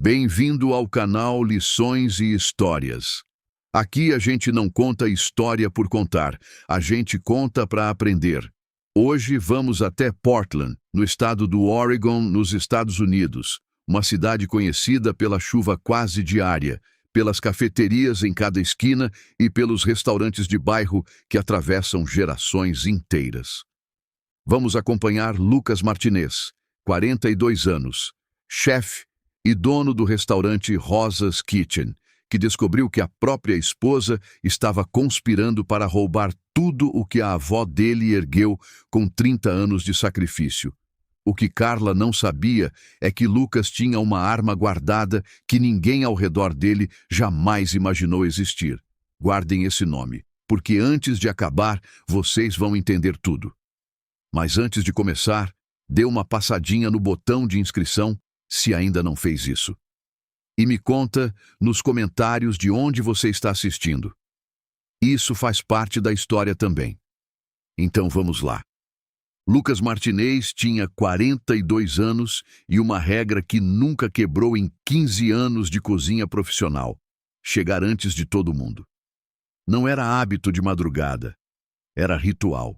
Bem-vindo ao canal Lições e Histórias. Aqui a gente não conta história por contar, a gente conta para aprender. Hoje vamos até Portland, no estado do Oregon, nos Estados Unidos, uma cidade conhecida pela chuva quase diária, pelas cafeterias em cada esquina e pelos restaurantes de bairro que atravessam gerações inteiras. Vamos acompanhar Lucas Martinez, 42 anos, chefe e dono do restaurante Rosa's Kitchen, que descobriu que a própria esposa estava conspirando para roubar tudo o que a avó dele ergueu com 30 anos de sacrifício. O que Carla não sabia é que Lucas tinha uma arma guardada que ninguém ao redor dele jamais imaginou existir. Guardem esse nome, porque antes de acabar, vocês vão entender tudo. Mas antes de começar, dê uma passadinha no botão de inscrição, se ainda não fez isso. E me conta nos comentários de onde você está assistindo. Isso faz parte da história também. Então vamos lá. Lucas Martinez tinha 42 anos e uma regra que nunca quebrou em 15 anos de cozinha profissional: chegar antes de todo mundo. Não era hábito de madrugada, era ritual.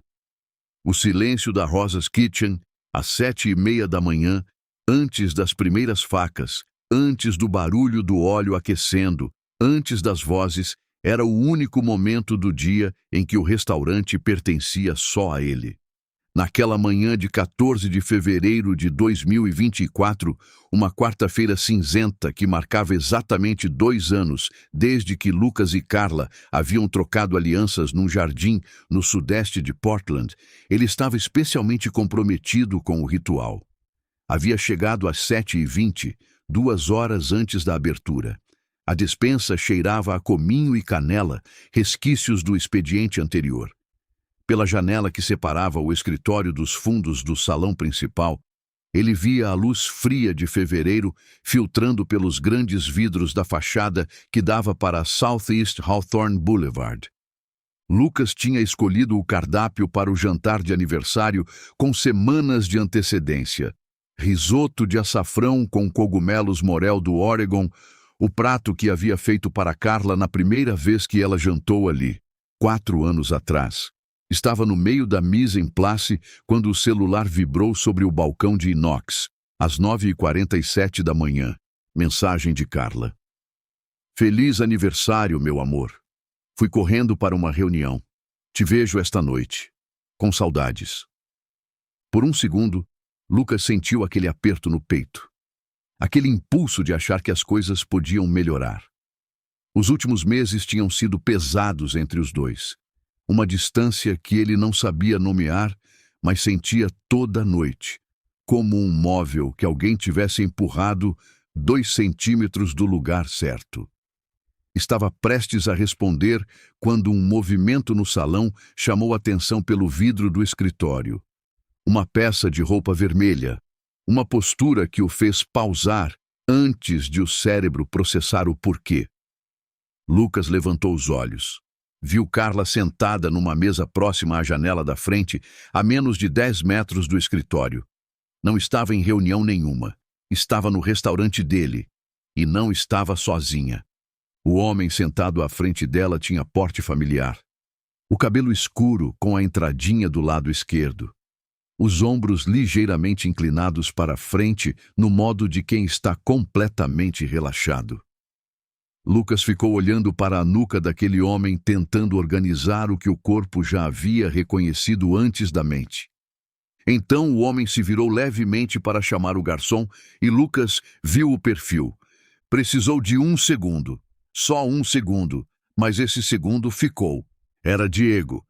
O silêncio da Rosa's Kitchen, às 7h30 da manhã, antes das primeiras facas, antes do barulho do óleo aquecendo, antes das vozes, era o único momento do dia em que o restaurante pertencia só a ele. Naquela manhã de 14 de fevereiro de 2024, uma quarta-feira cinzenta que marcava exatamente 2 anos desde que Lucas e Carla haviam trocado alianças num jardim no sudeste de Portland, ele estava especialmente comprometido com o ritual. Havia chegado às 7h20, 2 horas antes da abertura. A despensa cheirava a cominho e canela, resquícios do expediente anterior. Pela janela que separava o escritório dos fundos do salão principal, ele via a luz fria de fevereiro filtrando pelos grandes vidros da fachada que dava para Southeast Hawthorne Boulevard. Lucas tinha escolhido o cardápio para o jantar de aniversário com semanas de antecedência. Risoto de açafrão com cogumelos morel do Oregon, o prato que havia feito para Carla na primeira vez que ela jantou ali, 4 anos atrás. Estava no meio da mise en place quando o celular vibrou sobre o balcão de inox, às 9h47 da manhã. Mensagem de Carla. Feliz aniversário, meu amor. Fui correndo para uma reunião. Te vejo esta noite. Com saudades. Por um segundo, Lucas sentiu aquele aperto no peito. Aquele impulso de achar que as coisas podiam melhorar. Os últimos meses tinham sido pesados entre os dois. Uma distância que ele não sabia nomear, mas sentia toda noite, como um móvel que alguém tivesse empurrado 2 centímetros do lugar certo. Estava prestes a responder quando um movimento no salão chamou atenção pelo vidro do escritório. Uma peça de roupa vermelha, uma postura que o fez pausar antes de o cérebro processar o porquê. Lucas levantou os olhos. Viu Carla sentada numa mesa próxima à janela da frente, a menos de 10 metros do escritório. Não estava em reunião nenhuma. Estava no restaurante dele. E não estava sozinha. O homem sentado à frente dela tinha porte familiar. O cabelo escuro com a entradinha do lado esquerdo. Os ombros ligeiramente inclinados para frente, no modo de quem está completamente relaxado. Lucas ficou olhando para a nuca daquele homem, tentando organizar o que o corpo já havia reconhecido antes da mente. Então o homem se virou levemente para chamar o garçom e Lucas viu o perfil. Precisou de 1 segundo. Só 1 segundo, mas esse segundo ficou. Era Diego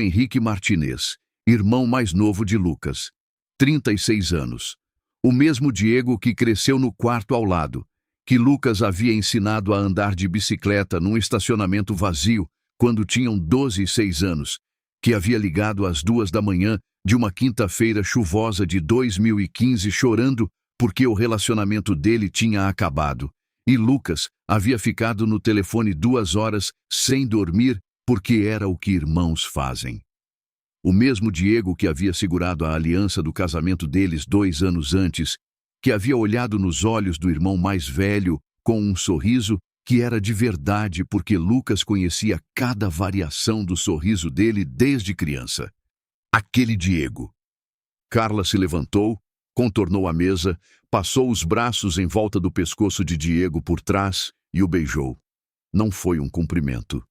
Henrique Martinez, irmão mais novo de Lucas, 36 anos. O mesmo Diego que cresceu no quarto ao lado, que Lucas havia ensinado a andar de bicicleta num estacionamento vazio quando tinham 12 e 6 anos, que havia ligado às 2 da manhã de uma quinta-feira chuvosa de 2015 chorando porque o relacionamento dele tinha acabado. E Lucas havia ficado no telefone 2 horas sem dormir porque era o que irmãos fazem. O mesmo Diego que havia segurado a aliança do casamento deles 2 anos antes que havia olhado nos olhos do irmão mais velho com um sorriso que era de verdade porque Lucas conhecia cada variação do sorriso dele desde criança. Aquele Diego. Carla se levantou, contornou a mesa, passou os braços em volta do pescoço de Diego por trás e o beijou. Não foi um cumprimento.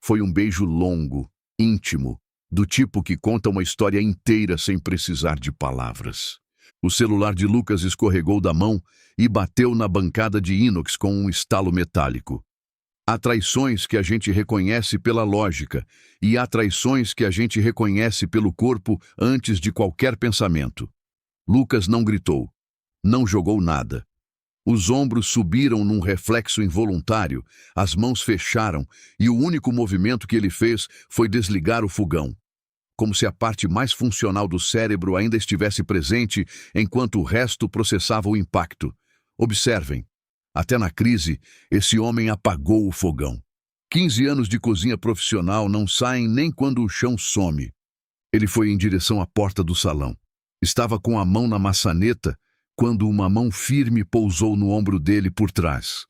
Foi um beijo longo, íntimo, do tipo que conta uma história inteira sem precisar de palavras. O celular de Lucas escorregou da mão e bateu na bancada de inox com um estalo metálico. Há traições que a gente reconhece pela lógica e há traições que a gente reconhece pelo corpo antes de qualquer pensamento. Lucas não gritou, não jogou nada. Os ombros subiram num reflexo involuntário, as mãos fecharam e o único movimento que ele fez foi desligar o fogão, como se a parte mais funcional do cérebro ainda estivesse presente enquanto o resto processava o impacto. Observem, até na crise, esse homem apagou o fogão. 15 anos de cozinha profissional não saem nem quando o chão some. Ele foi em direção à porta do salão. Estava com a mão na maçaneta quando uma mão firme pousou no ombro dele por trás.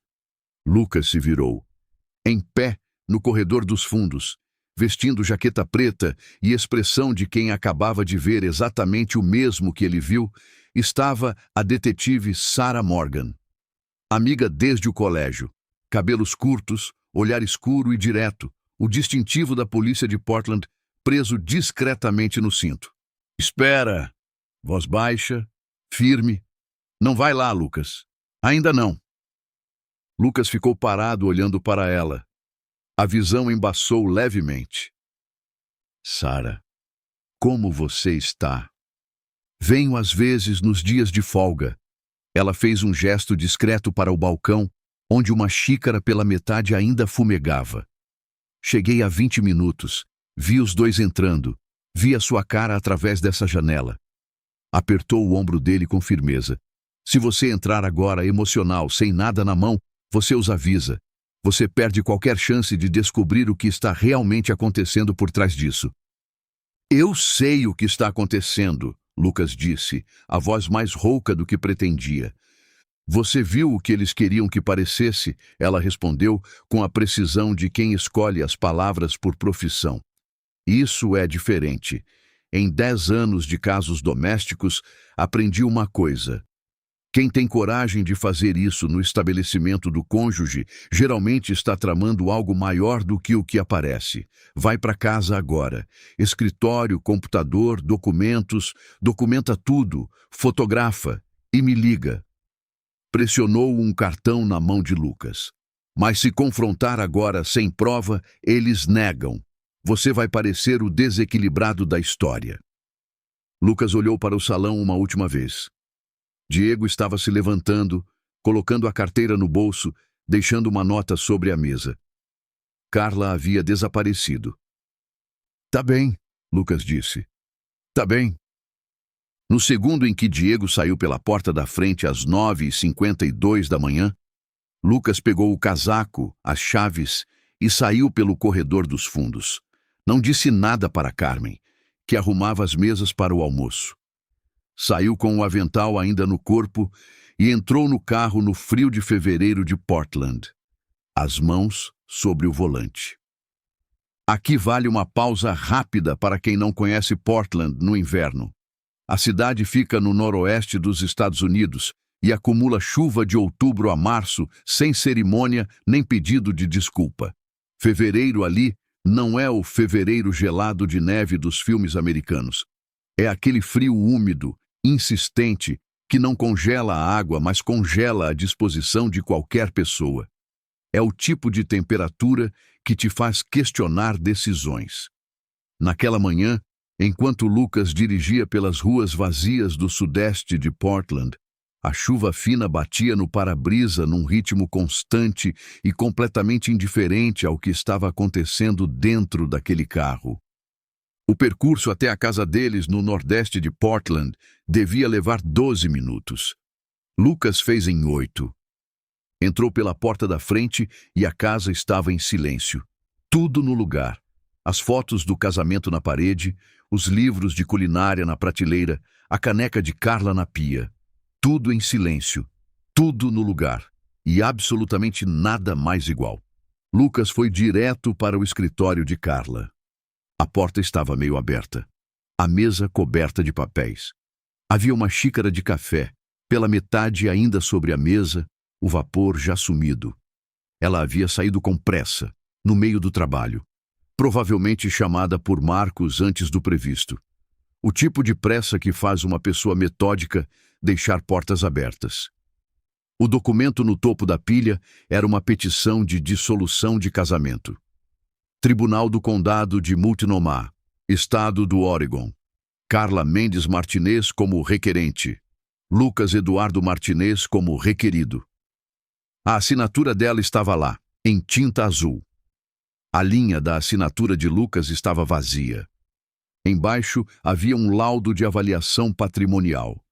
Lucas se virou. Em pé, no corredor dos fundos, vestindo jaqueta preta e expressão de quem acabava de ver exatamente o mesmo que ele viu, estava a detetive Sarah Morgan. Amiga desde o colégio, cabelos curtos, olhar escuro e direto, o distintivo da polícia de Portland preso discretamente no cinto. Espera! Voz baixa, firme. Não vai lá, Lucas. Ainda não. Lucas ficou parado olhando para ela. A visão embaçou levemente. Sarah, como você está? Venho às vezes nos dias de folga. Ela fez um gesto discreto para o balcão, onde uma xícara pela metade ainda fumegava. Cheguei há 20 minutos. Vi os dois entrando. Vi a sua cara através dessa janela. Apertou o ombro dele com firmeza. Se você entrar agora emocional, sem nada na mão, você os avisa. Você perde qualquer chance de descobrir o que está realmente acontecendo por trás disso. Eu sei o que está acontecendo, Lucas disse, a voz mais rouca do que pretendia. Você viu o que eles queriam que parecesse? Ela respondeu com a precisão de quem escolhe as palavras por profissão. Isso é diferente. Em 10 anos de casos domésticos, aprendi uma coisa. Quem tem coragem de fazer isso no estabelecimento do cônjuge geralmente está tramando algo maior do que o que aparece. Vai para casa agora. Escritório, computador, documentos, documenta tudo, fotografa e me liga. Pressionou um cartão na mão de Lucas. Mas se confrontar agora sem prova, eles negam. Você vai parecer o desequilibrado da história. Lucas olhou para o salão uma última vez. Diego estava se levantando, colocando a carteira no bolso, deixando uma nota sobre a mesa. Carla havia desaparecido. Tá bem, Lucas disse. Tá bem. No segundo em que Diego saiu pela porta da frente às 9h52 da manhã, Lucas pegou o casaco, as chaves e saiu pelo corredor dos fundos. Não disse nada para Carmen, que arrumava as mesas para o almoço. Saiu com o avental ainda no corpo e entrou no carro no frio de fevereiro de Portland, as mãos sobre o volante. Aqui vale uma pausa rápida para quem não conhece Portland no inverno. A cidade fica no noroeste dos Estados Unidos e acumula chuva de outubro a março sem cerimônia nem pedido de desculpa. Fevereiro ali não é o fevereiro gelado de neve dos filmes americanos. É aquele frio úmido, insistente, que não congela a água, mas congela a disposição de qualquer pessoa. É o tipo de temperatura que te faz questionar decisões. Naquela manhã, enquanto Lucas dirigia pelas ruas vazias do sudeste de Portland, a chuva fina batia no para-brisa num ritmo constante e completamente indiferente ao que estava acontecendo dentro daquele carro. O percurso até a casa deles no nordeste de Portland devia levar 12 minutos. Lucas fez em 8. Entrou pela porta da frente e a casa estava em silêncio. Tudo no lugar. As fotos do casamento na parede, os livros de culinária na prateleira, a caneca de Carla na pia. Tudo em silêncio, tudo no lugar, e absolutamente nada mais igual. Lucas foi direto para o escritório de Carla. A porta estava meio aberta, a mesa coberta de papéis. Havia uma xícara de café, pela metade ainda sobre a mesa, o vapor já sumido. Ela havia saído com pressa, no meio do trabalho, provavelmente chamada por Marcos antes do previsto. O tipo de pressa que faz uma pessoa metódica deixar portas abertas. O documento no topo da pilha era uma petição de dissolução de casamento. Tribunal do Condado de Multnomah, Estado do Oregon. Carla Mendes Martinez como requerente. Lucas Eduardo Martinez como requerido. A assinatura dela estava lá, em tinta azul. A linha da assinatura de Lucas estava vazia. Embaixo havia um laudo de avaliação patrimonial.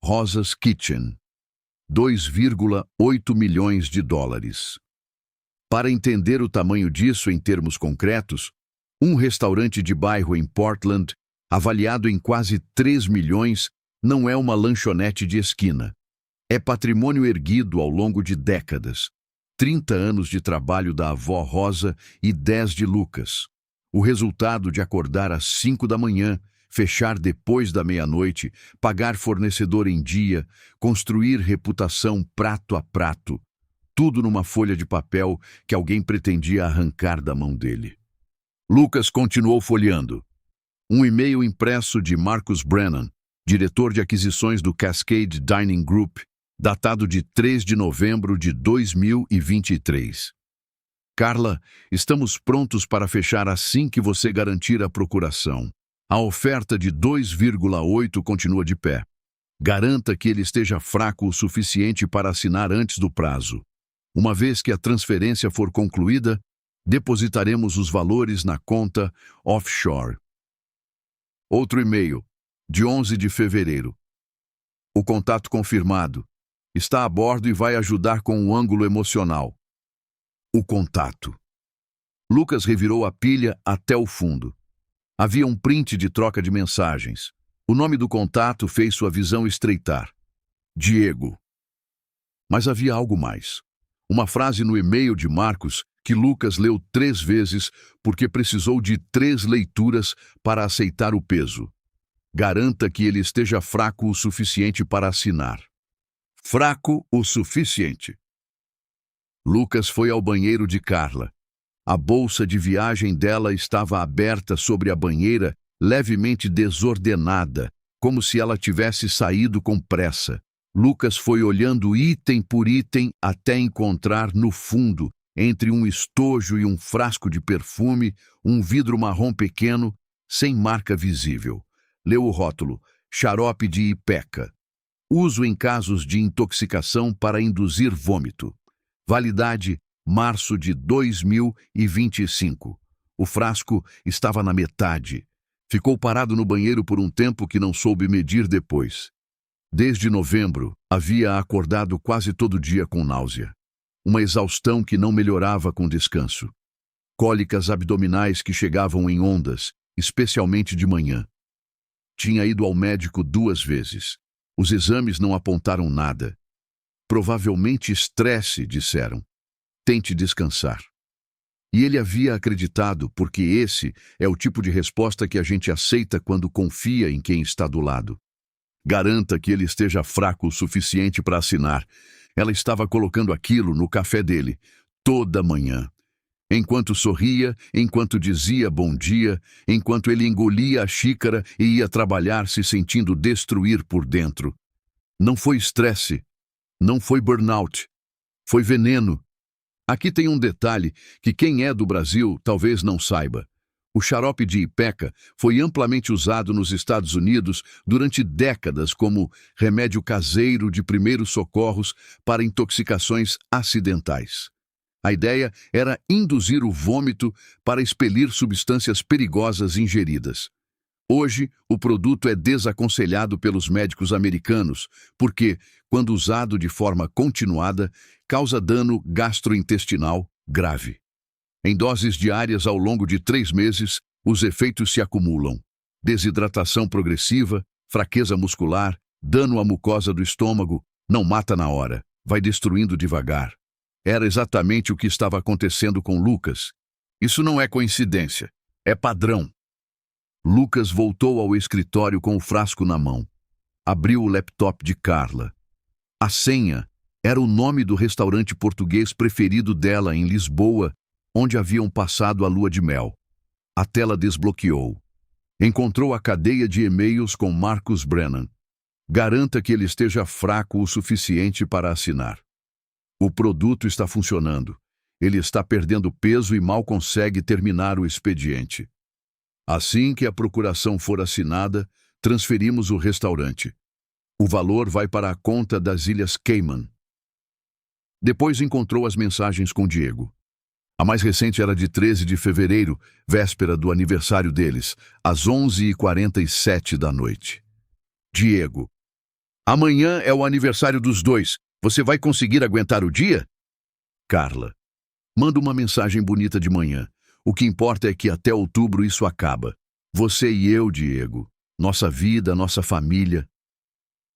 Rosa's Kitchen. 2,8 milhões de dólares. Para entender o tamanho disso em termos concretos, um restaurante de bairro em Portland, avaliado em quase 3 milhões, não é uma lanchonete de esquina. É patrimônio erguido ao longo de décadas. 30 anos de trabalho da avó Rosa e 10 de Lucas. O resultado de acordar às 5 da manhã, fechar depois da meia-noite, pagar fornecedor em dia, construir reputação prato a prato, tudo numa folha de papel que alguém pretendia arrancar da mão dele. Lucas continuou folheando. Um e-mail impresso de Marcus Brennan, diretor de aquisições do Cascade Dining Group, datado de 3 de novembro de 2023. Carla, estamos prontos para fechar assim que você garantir a procuração. A oferta de 2,8 continua de pé. Garanta que ele esteja fraco o suficiente para assinar antes do prazo. Uma vez que a transferência for concluída, depositaremos os valores na conta offshore. Outro e-mail, de 11 de fevereiro. O contato confirmado. Está a bordo e vai ajudar com o ângulo emocional. O contato. Lucas revirou a pilha até o fundo. Havia um print de troca de mensagens. O nome do contato fez sua visão estreitar. Diego. Mas havia algo mais. Uma frase no e-mail de Marcos que Lucas leu 3 vezes porque precisou de 3 leituras para aceitar o peso. Garanta que ele esteja fraco o suficiente para assinar. Fraco o suficiente. Lucas foi ao banheiro de Carla. A bolsa de viagem dela estava aberta sobre a banheira, levemente desordenada, como se ela tivesse saído com pressa. Lucas foi olhando item por item até encontrar no fundo, entre um estojo e um frasco de perfume, um vidro marrom pequeno, sem marca visível. Leu o rótulo: xarope de Ipeca. Uso em casos de intoxicação para induzir vômito. Validade: março de 2025. O frasco estava na metade. Ficou parado no banheiro por um tempo que não soube medir depois. Desde novembro, havia acordado quase todo dia com náusea. Uma exaustão que não melhorava com descanso. Cólicas abdominais que chegavam em ondas, especialmente de manhã. Tinha ido ao médico 2 vezes. Os exames não apontaram nada. Provavelmente estresse, disseram. Tente descansar. E ele havia acreditado, porque esse é o tipo de resposta que a gente aceita quando confia em quem está do lado. Garanta que ele esteja fraco o suficiente para assinar. Ela estava colocando aquilo no café dele, toda manhã. Enquanto sorria, enquanto dizia bom dia, enquanto ele engolia a xícara e ia trabalhar se sentindo destruir por dentro. Não foi estresse, não foi burnout, foi veneno. Aqui tem um detalhe que quem é do Brasil talvez não saiba. O xarope de Ipeca foi amplamente usado nos Estados Unidos durante décadas como remédio caseiro de primeiros socorros para intoxicações acidentais. A ideia era induzir o vômito para expelir substâncias perigosas ingeridas. Hoje, o produto é desaconselhado pelos médicos americanos, porque, quando usado de forma continuada, causa dano gastrointestinal grave. Em doses diárias ao longo de 3 meses, os efeitos se acumulam. Desidratação progressiva, fraqueza muscular, Dano à mucosa do estômago, não mata na hora, vai destruindo devagar. Era exatamente o que estava acontecendo com Lucas. Isso não é coincidência, é padrão. Lucas voltou ao escritório com o frasco na mão. Abriu o laptop de Carla. A senha era o nome do restaurante português preferido dela em Lisboa, onde haviam passado a lua de mel. A tela desbloqueou. Encontrou a cadeia de e-mails com Marcus Brennan. Garanta que ele esteja fraco o suficiente para assinar. O produto está funcionando. Ele está perdendo peso e mal consegue terminar o expediente. Assim que a procuração for assinada, transferimos o restaurante. O valor vai para a conta das Ilhas Cayman. Depois encontrou as mensagens com Diego. A mais recente era de 13 de fevereiro, véspera do aniversário deles, às 11h47 da noite. Diego: amanhã é o aniversário dos dois. Você vai conseguir aguentar o dia? Carla: manda uma mensagem bonita de manhã. O que importa é que até outubro isso acaba. Você e eu, Diego. Nossa vida, nossa família.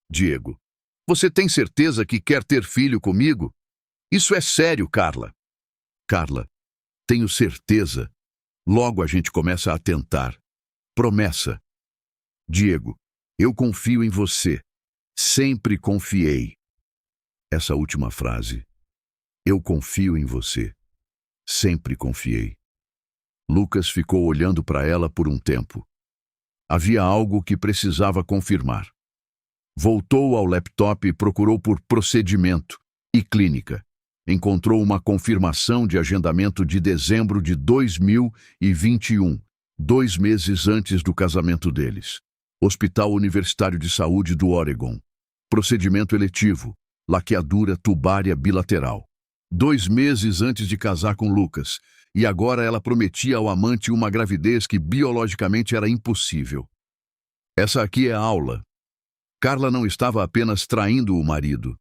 Diego: você tem certeza que quer ter filho comigo? Isso é sério, Carla. Carla: tenho certeza. Logo a gente começa a tentar. Promessa. Diego: eu confio em você. Sempre confiei. Essa última frase. Eu confio em você. Sempre confiei. Lucas ficou olhando para ela por um tempo. Havia algo que precisava confirmar. Voltou ao laptop e procurou por procedimento e clínica. Encontrou uma confirmação de agendamento de dezembro de 2021, 2 meses antes do casamento deles. Hospital Universitário de Saúde do Oregon. Procedimento eletivo, laqueadura tubária bilateral. 2 meses antes de casar com Lucas, e agora ela prometia ao amante uma gravidez que biologicamente era impossível. Essa aqui é a aula. Carla não estava apenas traindo o marido.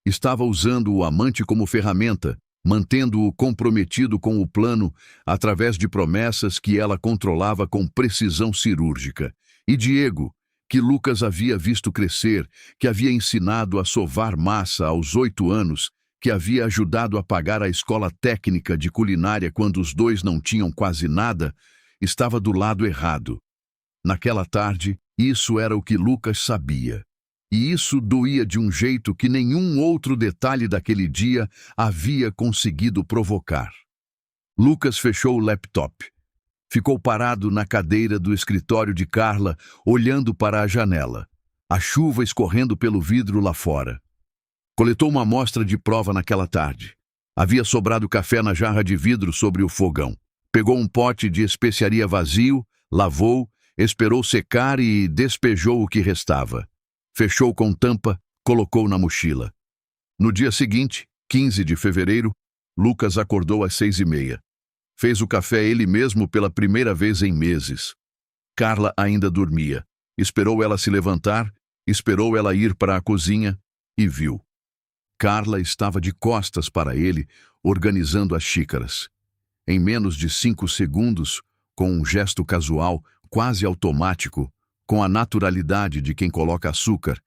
Estava usando o amante como ferramenta, mantendo-o comprometido com o plano através de promessas que ela controlava com precisão cirúrgica. E Diego, que Lucas havia visto crescer, que havia ensinado a sovar massa aos 8 anos, que havia ajudado a pagar a escola técnica de culinária quando os dois não tinham quase nada, estava do lado errado. Naquela tarde, isso era o que Lucas sabia. E isso doía de um jeito que nenhum outro detalhe daquele dia havia conseguido provocar. Lucas fechou o laptop. Ficou parado na cadeira do escritório de Carla, olhando para a janela. A chuva escorrendo pelo vidro lá fora. Coletou uma amostra de prova naquela tarde. Havia sobrado café na jarra de vidro sobre o fogão. Pegou um pote de especiaria vazio, lavou, esperou secar e despejou o que restava. Fechou com tampa, colocou na mochila. No dia seguinte, 15 de fevereiro, Lucas acordou às 6h30. Fez o café ele mesmo pela primeira vez em meses. Carla ainda dormia. Esperou ela se levantar, esperou ela ir para a cozinha e viu. Carla estava de costas para ele, organizando as xícaras. Em menos de 5 segundos, com um gesto casual, quase automático, com a naturalidade de quem coloca açúcar,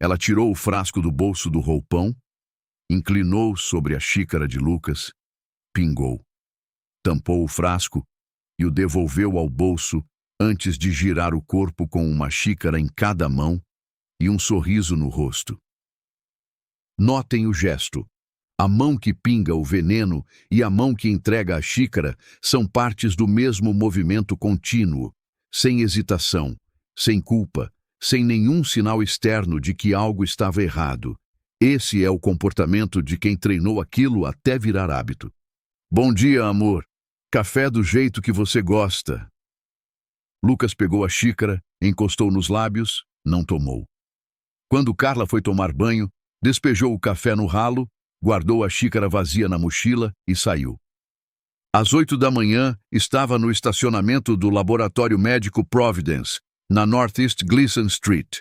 ela tirou o frasco do bolso do roupão, inclinou sobre a xícara de Lucas, pingou. Tampou o frasco e o devolveu ao bolso antes de girar o corpo com uma xícara em cada mão e um sorriso no rosto. Notem o gesto. A mão que pinga o veneno e a mão que entrega a xícara são partes do mesmo movimento contínuo, sem hesitação, sem culpa, sem nenhum sinal externo de que algo estava errado. Esse é o comportamento de quem treinou aquilo até virar hábito. Bom dia, amor. Café do jeito que você gosta. Lucas pegou a xícara, encostou nos lábios, não tomou. Quando Carla foi tomar banho, despejou o café no ralo, guardou a xícara vazia na mochila e saiu. Às 8 da manhã, estava no estacionamento do Laboratório Médico Providence, na Northeast Gleason Street.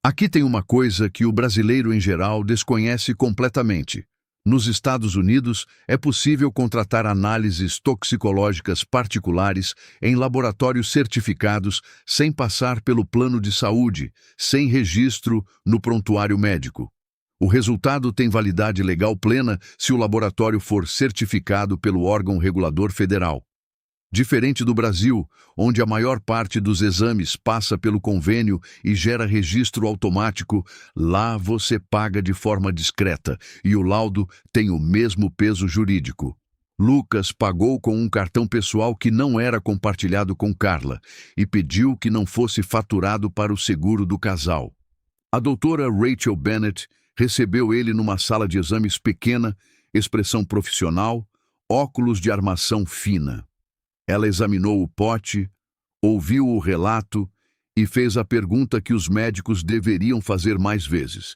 Aqui tem uma coisa que o brasileiro em geral desconhece completamente. Nos Estados Unidos, é possível contratar análises toxicológicas particulares em laboratórios certificados sem passar pelo plano de saúde, sem registro no prontuário médico. O resultado tem validade legal plena se o laboratório for certificado pelo órgão regulador federal. Diferente do Brasil, onde a maior parte dos exames passa pelo convênio e gera registro automático, lá você paga de forma discreta e o laudo tem o mesmo peso jurídico. Lucas pagou com um cartão pessoal que não era compartilhado com Carla e pediu que não fosse faturado para o seguro do casal. A doutora Rachel Bennett recebeu ele numa sala de exames pequena, expressão profissional, óculos de armação fina. Ela examinou o pote, ouviu o relato e fez a pergunta que os médicos deveriam fazer mais vezes.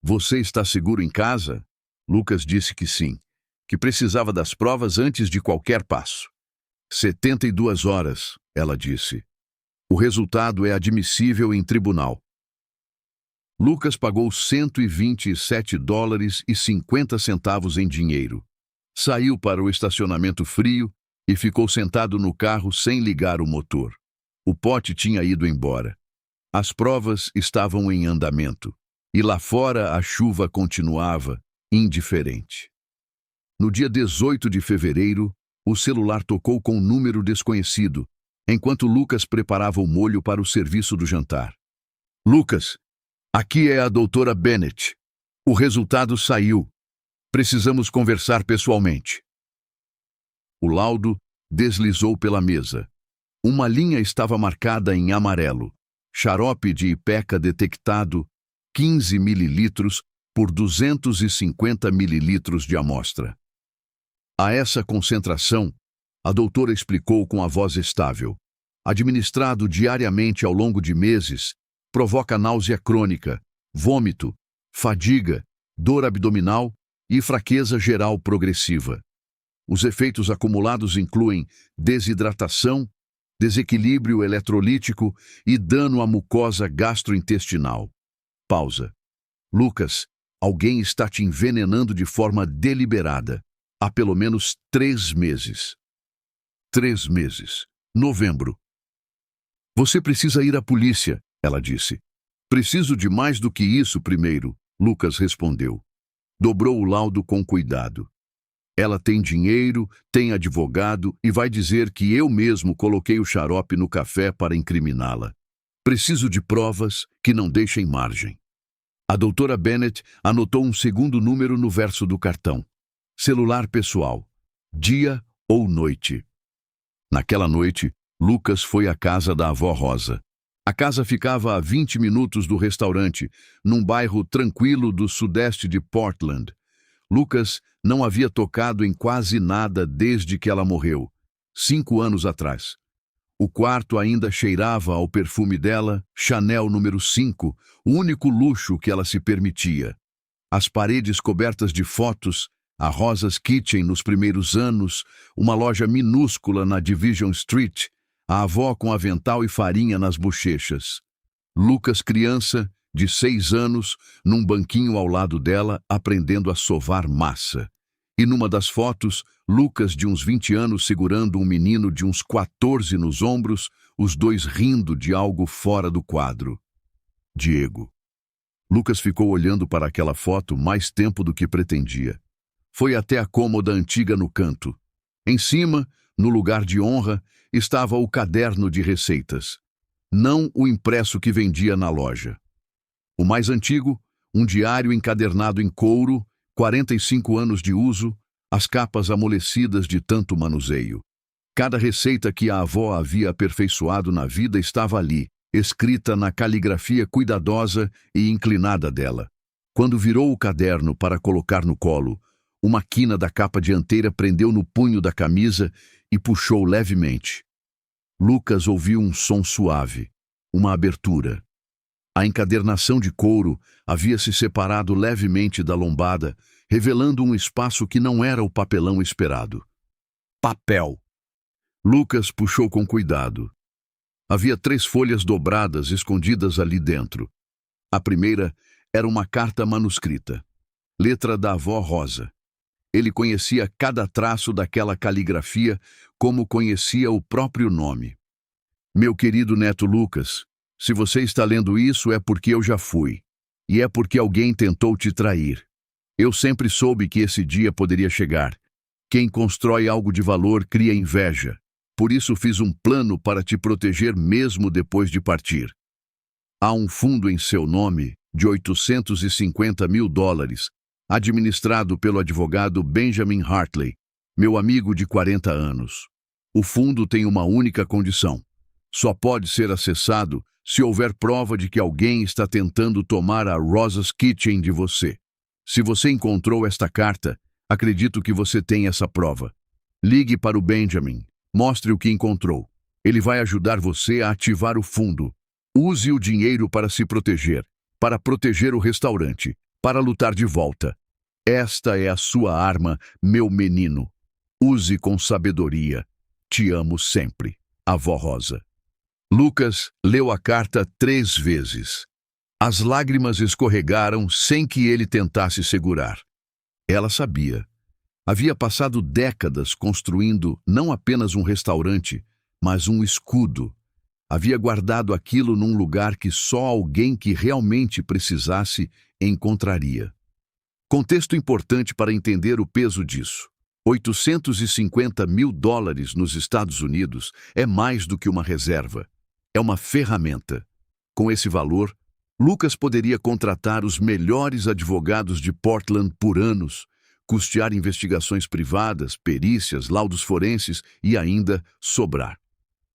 Você está seguro em casa? Lucas disse que sim, que precisava das provas antes de qualquer passo. 72 horas, ela disse. O resultado é admissível em tribunal. Lucas pagou $127,50 em dinheiro. Saiu para o estacionamento frio e ficou sentado no carro sem ligar o motor. O pote tinha ido embora. As provas estavam em andamento, e lá fora a chuva continuava, indiferente. No dia 18 de fevereiro, o celular tocou com um número desconhecido, enquanto Lucas preparava o molho para o serviço do jantar. Lucas, aqui é a doutora Bennett. O resultado saiu. Precisamos conversar pessoalmente. O laudo deslizou pela mesa. Uma linha estava marcada em amarelo. Xarope de Ipeca detectado, 15 mililitros por 250 mililitros de amostra. A essa concentração, a doutora explicou com a voz estável. Administrado diariamente ao longo de meses, provoca náusea crônica, vômito, fadiga, dor abdominal e fraqueza geral progressiva. Os efeitos acumulados incluem desidratação, desequilíbrio eletrolítico e dano à mucosa gastrointestinal. Pausa. Lucas, alguém está te envenenando de forma deliberada há pelo menos 3 meses. 3 meses. Novembro. Você precisa ir à polícia, ela disse. Preciso de mais do que isso primeiro, Lucas respondeu. Dobrou o laudo com cuidado. Ela tem dinheiro, tem advogado e vai dizer que eu mesmo coloquei o xarope no café para incriminá-la. Preciso de provas que não deixem margem. A doutora Bennett anotou um segundo número no verso do cartão. Celular pessoal. Dia ou noite. Naquela noite, Lucas foi à casa da avó Rosa. A casa ficava a 20 minutos do restaurante, num bairro tranquilo do sudeste de Portland. Lucas não havia tocado em quase nada desde que ela morreu, 5 anos atrás. O quarto ainda cheirava ao perfume dela, Chanel número 5, o único luxo que ela se permitia. As paredes cobertas de fotos, a Rosa's Kitchen nos primeiros anos, uma loja minúscula na Division Street, a avó com avental e farinha nas bochechas. Lucas, criança, de 6 anos, num banquinho ao lado dela, aprendendo a sovar massa. E numa das fotos, Lucas, de uns 20 anos, segurando um menino de uns 14 nos ombros, os dois rindo de algo fora do quadro. Diego. Lucas ficou olhando para aquela foto mais tempo do que pretendia. Foi até a cômoda antiga no canto. Em cima, no lugar de honra, estava o caderno de receitas. Não o impresso que vendia na loja. O mais antigo, um diário encadernado em couro, 45 anos de uso, as capas amolecidas de tanto manuseio. Cada receita que a avó havia aperfeiçoado na vida estava ali, escrita na caligrafia cuidadosa e inclinada dela. Quando virou o caderno para colocar no colo, uma quina da capa dianteira prendeu no punho da camisa e puxou levemente. Lucas ouviu um som suave, uma abertura. A encadernação de couro havia se separado levemente da lombada, revelando um espaço que não era o papelão esperado. Papel. Lucas puxou com cuidado. Havia 3 folhas dobradas escondidas ali dentro. A primeira era uma carta manuscrita. Letra da avó Rosa. Ele conhecia cada traço daquela caligrafia como conhecia o próprio nome. Meu querido neto Lucas, se você está lendo isso é porque eu já fui. E é porque alguém tentou te trair. Eu sempre soube que esse dia poderia chegar. Quem constrói algo de valor cria inveja. Por isso fiz um plano para te proteger mesmo depois de partir. Há um fundo em seu nome de $850 mil, administrado pelo advogado Benjamin Hartley, meu amigo de 40 anos. O fundo tem uma única condição. Só pode ser acessado se houver prova de que alguém está tentando tomar a Rosa's Kitchen de você. Se você encontrou esta carta, acredito que você tem essa prova. Ligue para o Benjamin, mostre o que encontrou. Ele vai ajudar você a ativar o fundo. Use o dinheiro para se proteger, para proteger o restaurante, para lutar de volta. Esta é a sua arma, meu menino. Use com sabedoria. Te amo sempre. Avó Rosa. Lucas leu a carta 3 vezes. As lágrimas escorregaram sem que ele tentasse segurar. Ela sabia. Havia passado décadas construindo não apenas um restaurante, mas um escudo. Havia guardado aquilo num lugar que só alguém que realmente precisasse encontraria. Contexto importante para entender o peso disso. $850 mil nos Estados Unidos é mais do que uma reserva. É uma ferramenta. Com esse valor, Lucas poderia contratar os melhores advogados de Portland por anos, custear investigações privadas, perícias, laudos forenses e ainda sobrar.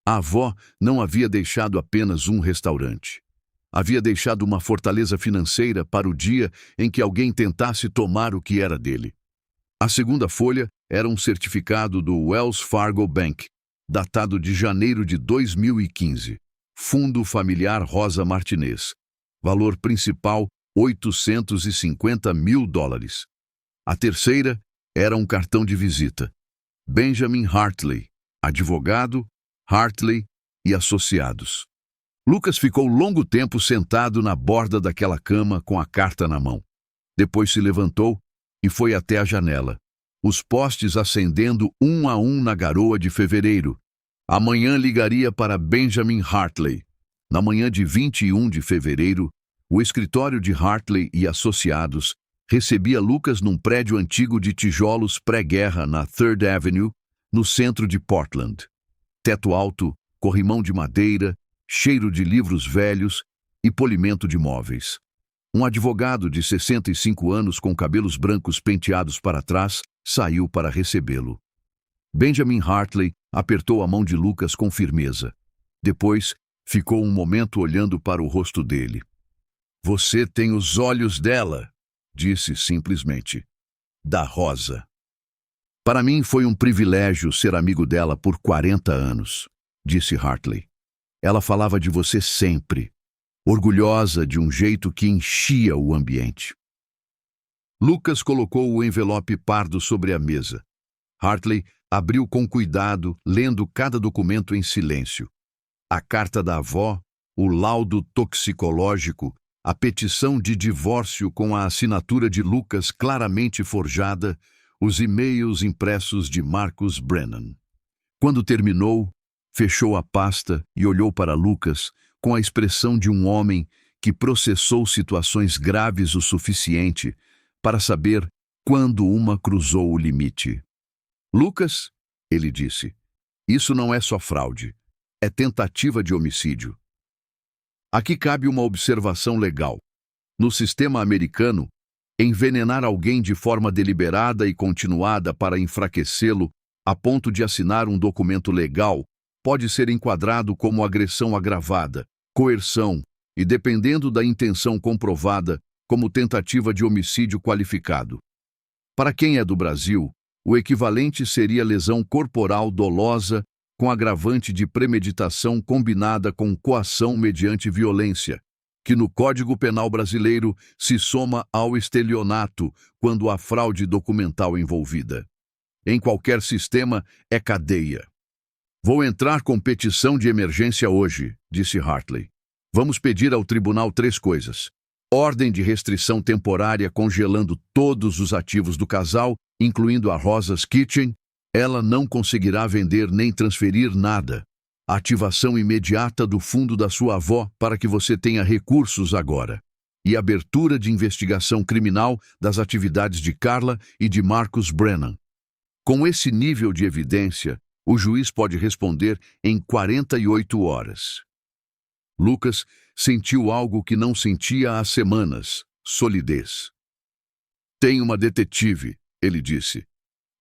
A avó não havia deixado apenas um restaurante. Havia deixado uma fortaleza financeira para o dia em que alguém tentasse tomar o que era dele. A segunda folha era um certificado do Wells Fargo Bank, datado de janeiro de 2015. Fundo Familiar Rosa Martinez. Valor principal, $850 mil. A terceira era um cartão de visita. Benjamin Hartley, advogado, Hartley e Associados. Lucas ficou longo tempo sentado na borda daquela cama com a carta na mão. Depois se levantou e foi até a janela. Os postes acendendo um a um na garoa de fevereiro. Amanhã ligaria para Benjamin Hartley. Na manhã de 21 de fevereiro, o escritório de Hartley e Associados recebia Lucas num prédio antigo de tijolos pré-guerra na Third Avenue, no centro de Portland. Teto alto, corrimão de madeira, cheiro de livros velhos e polimento de móveis. Um advogado de 65 anos com cabelos brancos penteados para trás saiu para recebê-lo. Benjamin Hartley apertou a mão de Lucas com firmeza. Depois, ficou um momento olhando para o rosto dele. Você tem os olhos dela, disse simplesmente. Da Rosa. Para mim foi um privilégio ser amigo dela por 40 anos, disse Hartley. Ela falava de você sempre, orgulhosa de um jeito que enchia o ambiente. Lucas colocou o envelope pardo sobre a mesa. Hartley abriu com cuidado, lendo cada documento em silêncio. A carta da avó, o laudo toxicológico, a petição de divórcio com a assinatura de Lucas claramente forjada, os e-mails impressos de Marcus Brennan. Quando terminou, fechou a pasta e olhou para Lucas com a expressão de um homem que processou situações graves o suficiente para saber quando uma cruzou o limite. Lucas, ele disse, isso não é só fraude, é tentativa de homicídio. Aqui cabe uma observação legal. No sistema americano, envenenar alguém de forma deliberada e continuada para enfraquecê-lo a ponto de assinar um documento legal pode ser enquadrado como agressão agravada, coerção e, dependendo da intenção comprovada, como tentativa de homicídio qualificado. Para quem é do Brasil, o equivalente seria lesão corporal dolosa com agravante de premeditação combinada com coação mediante violência, que no Código Penal brasileiro se soma ao estelionato quando há fraude documental envolvida. Em qualquer sistema, é cadeia. Vou entrar com petição de emergência hoje, disse Hartley. Vamos pedir ao tribunal 3 coisas. Ordem de restrição temporária congelando todos os ativos do casal incluindo a Rosa's Kitchen, ela não conseguirá vender nem transferir nada. Ativação imediata do fundo da sua avó para que você tenha recursos agora. E abertura de investigação criminal das atividades de Carla e de Marcus Brennan. Com esse nível de evidência, o juiz pode responder em 48 horas. Lucas sentiu algo que não sentia há semanas: solidez. Tem uma detetive, ele disse.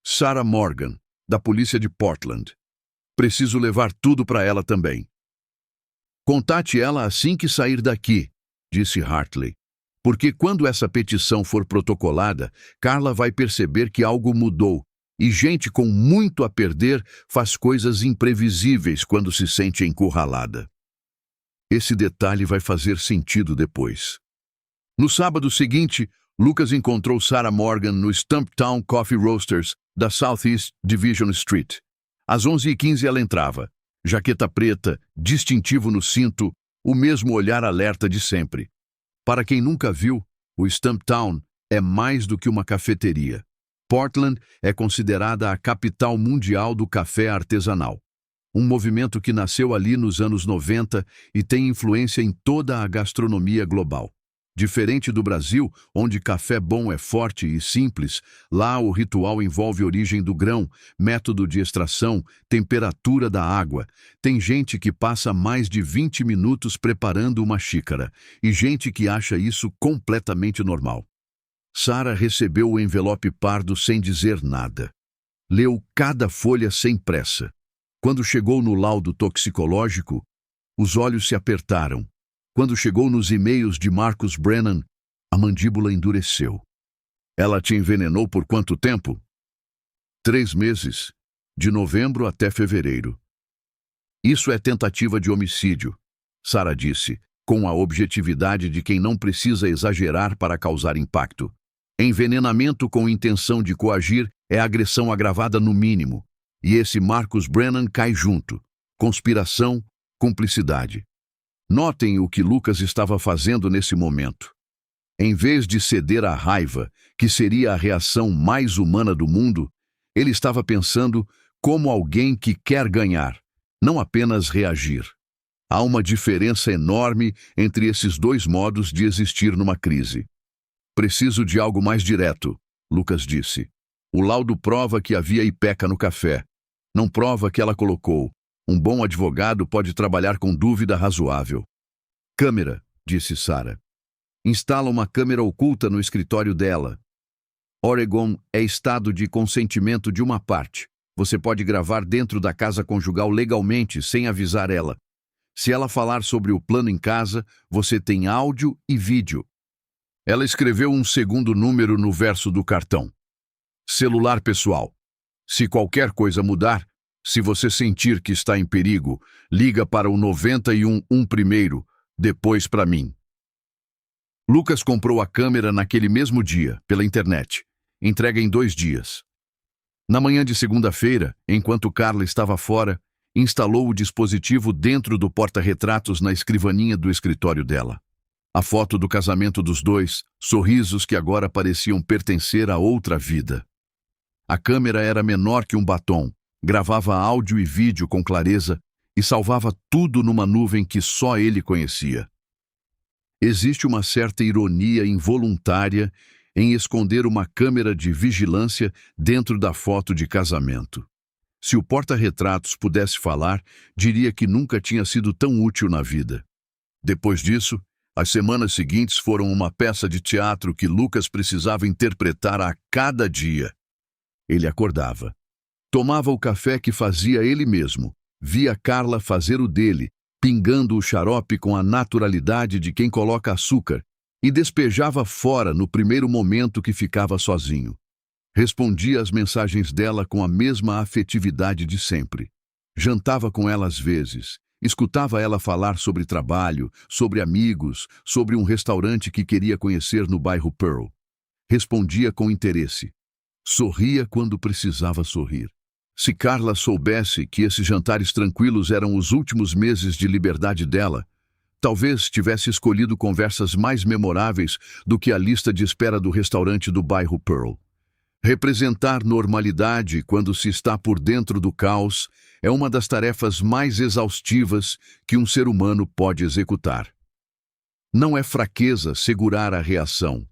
Sarah Morgan, da polícia de Portland. Preciso levar tudo para ela também. Contate ela assim que sair daqui, disse Hartley. Porque quando essa petição for protocolada, Carla vai perceber que algo mudou. E gente com muito a perder faz coisas imprevisíveis quando se sente encurralada. Esse detalhe vai fazer sentido depois. No sábado seguinte, Lucas encontrou Sarah Morgan no Stumptown Coffee Roasters da Southeast Division Street. Às 11h15 ela entrava. Jaqueta preta, distintivo no cinto, o mesmo olhar alerta de sempre. Para quem nunca viu, o Stumptown é mais do que uma cafeteria. Portland é considerada a capital mundial do café artesanal. Um movimento que nasceu ali nos anos 90 e tem influência em toda a gastronomia global. Diferente do Brasil, onde café bom é forte e simples, lá o ritual envolve origem do grão, método de extração, temperatura da água. Tem gente que passa mais de 20 minutos preparando uma xícara, e gente que acha isso completamente normal. Sarah recebeu o envelope pardo sem dizer nada. Leu cada folha sem pressa. Quando chegou no laudo toxicológico, os olhos se apertaram. Quando chegou nos e-mails de Marcus Brennan, a mandíbula endureceu. Ela te envenenou por quanto tempo? 3 meses, de novembro até fevereiro. Isso é tentativa de homicídio, Sarah disse, com a objetividade de quem não precisa exagerar para causar impacto. Envenenamento com intenção de coagir é agressão agravada no mínimo, e esse Marcus Brennan cai junto. Conspiração, cumplicidade. Notem o que Lucas estava fazendo nesse momento. Em vez de ceder à raiva, que seria a reação mais humana do mundo, ele estava pensando como alguém que quer ganhar, não apenas reagir. Há uma diferença enorme entre esses dois modos de existir numa crise. Preciso de algo mais direto, Lucas disse. O laudo prova que havia ipeca no café. Não prova que ela colocou. Um bom advogado pode trabalhar com dúvida razoável. Câmera, disse Sarah. Instala uma câmera oculta no escritório dela. Oregon é estado de consentimento de uma parte. Você pode gravar dentro da casa conjugal legalmente, sem avisar ela. Se ela falar sobre o plano em casa, você tem áudio e vídeo. Ela escreveu um segundo número no verso do cartão. Celular pessoal. Se qualquer coisa mudar, se você sentir que está em perigo, liga para o 91 primeiro, depois para mim. Lucas comprou a câmera naquele mesmo dia, pela internet. Entrega em 2 dias. Na manhã de segunda-feira, enquanto Carla estava fora, instalou o dispositivo dentro do porta-retratos na escrivaninha do escritório dela. A foto do casamento dos dois, sorrisos que agora pareciam pertencer a outra vida. A câmera era menor que um batom, gravava áudio e vídeo com clareza e salvava tudo numa nuvem que só ele conhecia. Existe uma certa ironia involuntária em esconder uma câmera de vigilância dentro da foto de casamento. Se o porta-retratos pudesse falar, diria que nunca tinha sido tão útil na vida. Depois disso, as semanas seguintes foram uma peça de teatro que Lucas precisava interpretar a cada dia. Ele acordava. Tomava o café que fazia ele mesmo. Via Carla fazer o dele, pingando o xarope com a naturalidade de quem coloca açúcar, e despejava fora no primeiro momento que ficava sozinho. Respondia às mensagens dela com a mesma afetividade de sempre. Jantava com ela às vezes. Escutava ela falar sobre trabalho, sobre amigos, sobre um restaurante que queria conhecer no bairro Pearl. Respondia com interesse. Sorria quando precisava sorrir. Se Carla soubesse que esses jantares tranquilos eram os últimos meses de liberdade dela, talvez tivesse escolhido conversas mais memoráveis do que a lista de espera do restaurante do bairro Pearl. Representar normalidade quando se está por dentro do caos é uma das tarefas mais exaustivas que um ser humano pode executar. Não é fraqueza segurar a reação,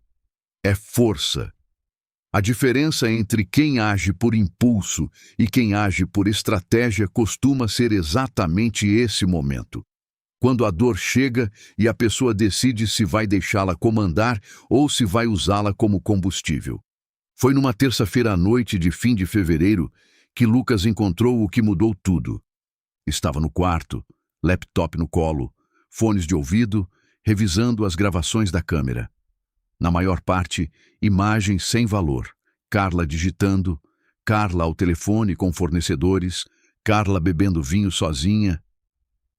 é força. A diferença entre quem age por impulso e quem age por estratégia costuma ser exatamente esse momento. Quando a dor chega e a pessoa decide se vai deixá-la comandar ou se vai usá-la como combustível. Foi numa terça-feira à noite de fim de fevereiro que Lucas encontrou o que mudou tudo. Estava no quarto, laptop no colo, fones de ouvido, revisando as gravações da câmera. Na maior parte, imagens sem valor. Carla digitando, Carla ao telefone com fornecedores, Carla bebendo vinho sozinha.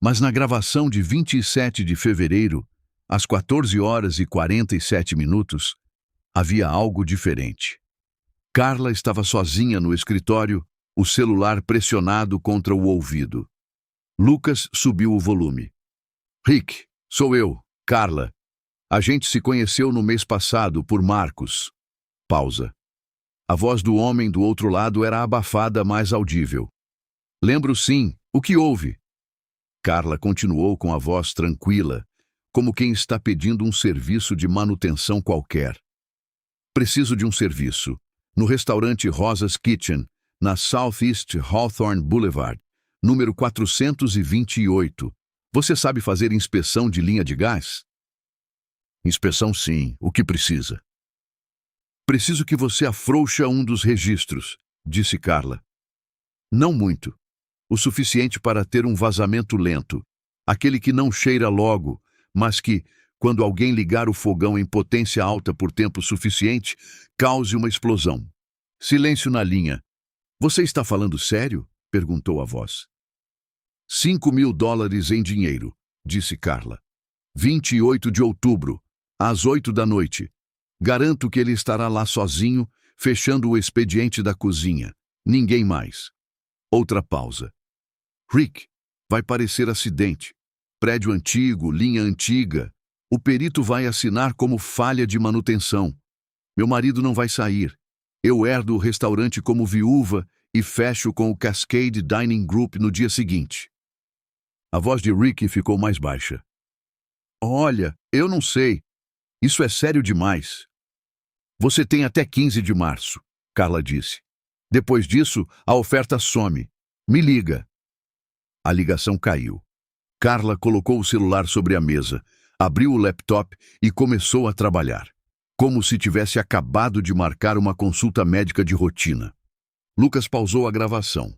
Mas na gravação de 27 de fevereiro, às 14h47, havia algo diferente. Carla estava sozinha no escritório, o celular pressionado contra o ouvido. Lucas subiu o volume. Rick, sou eu, Carla. A gente se conheceu no mês passado por Marcos. Pausa. A voz do homem do outro lado era abafada, mais audível. Lembro sim. O que houve? Carla continuou com a voz tranquila, como quem está pedindo um serviço de manutenção qualquer. Preciso de um serviço. No restaurante Rosa's Kitchen, na Southeast Hawthorne Boulevard, número 428. Você sabe fazer inspeção de linha de gás? Inspeção sim. O que precisa? Preciso que você afrouxa um dos registros, disse Carla. Não muito. O suficiente para ter um vazamento lento. Aquele que não cheira logo, mas que, quando alguém ligar o fogão em potência alta por tempo suficiente, cause uma explosão. Silêncio na linha. Você está falando sério? Perguntou a voz. $5.000 em dinheiro, disse Carla. 28 de outubro, às 8 da noite. Garanto que ele estará lá sozinho, fechando o expediente da cozinha. Ninguém mais. Outra pausa. Rick, vai parecer acidente. Prédio antigo, linha antiga. O perito vai assinar como falha de manutenção. Meu marido não vai sair. Eu herdo o restaurante como viúva e fecho com o Cascade Dining Group no dia seguinte. A voz de Rick ficou mais baixa. Olha, eu não sei. Isso é sério demais. Você tem até 15 de março, Carla disse. Depois disso, a oferta some. Me liga. A ligação caiu. Carla colocou o celular sobre a mesa, abriu o laptop e começou a trabalhar, como se tivesse acabado de marcar uma consulta médica de rotina. Lucas pausou a gravação.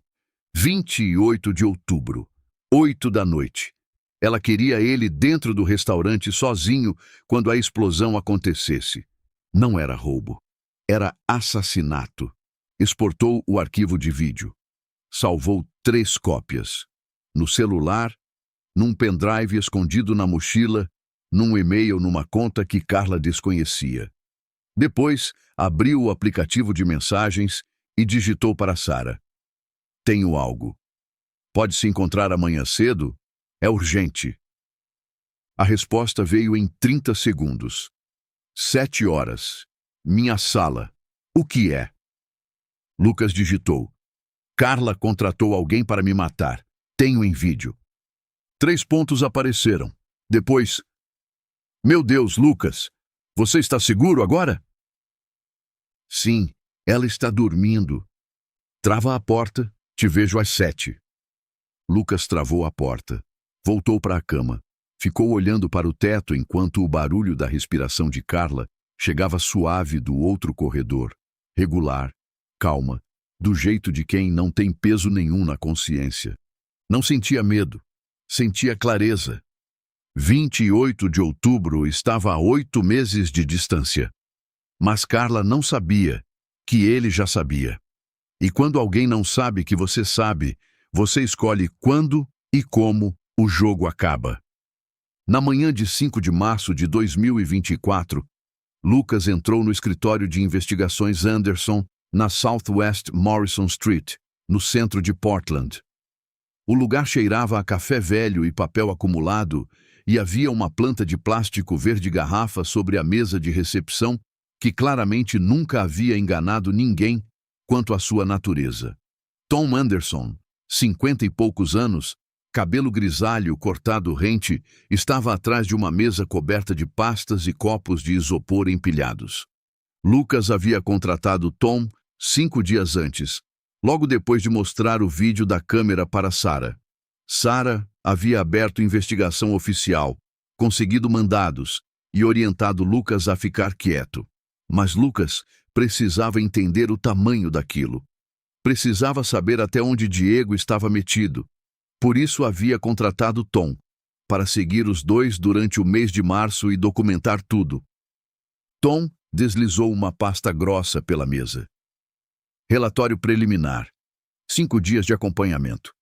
28 de outubro, 8 da noite. Ela queria ele dentro do restaurante sozinho quando a explosão acontecesse. Não era roubo. Era assassinato. Exportou o arquivo de vídeo. Salvou 3 cópias. No celular, num pendrive escondido na mochila, num e-mail numa conta que Carla desconhecia. Depois, abriu o aplicativo de mensagens e digitou para Sara. Tenho algo. Pode se encontrar amanhã cedo? É urgente. A resposta veio em 30 segundos. 7 horas. Minha sala. O que é? Lucas digitou. Carla contratou alguém para me matar. Tenho em vídeo. 3 pontos apareceram. Depois... Meu Deus, Lucas! Você está seguro agora? Sim, ela está dormindo. Trava a porta. Te vejo às 7. Lucas travou a porta. Voltou para a cama. Ficou olhando para o teto enquanto o barulho da respiração de Carla chegava suave do outro corredor. Regular, calma, do jeito de quem não tem peso nenhum na consciência. Não sentia medo, sentia clareza. 28 de outubro estava a 8 meses de distância. Mas Carla não sabia que ele já sabia. E quando alguém não sabe que você sabe, você escolhe quando e como o jogo acaba. Na manhã de 5 de março de 2024, Lucas entrou no escritório de investigações Anderson, na Southwest Morrison Street, no centro de Portland. O lugar cheirava a café velho e papel acumulado, e havia uma planta de plástico verde garrafa sobre a mesa de recepção que claramente nunca havia enganado ninguém quanto à sua natureza. Tom Anderson, 50 e poucos anos, cabelo grisalho cortado rente, estava atrás de uma mesa coberta de pastas e copos de isopor empilhados. Lucas havia contratado Tom 5 dias antes, logo depois de mostrar o vídeo da câmera para Sarah. Sarah havia aberto investigação oficial, conseguido mandados e orientado Lucas a ficar quieto. Mas Lucas precisava entender o tamanho daquilo. Precisava saber até onde Diego estava metido. Por isso havia contratado Tom, para seguir os dois durante o mês de março e documentar tudo. Tom deslizou uma pasta grossa pela mesa. Relatório preliminar. 5 dias de acompanhamento.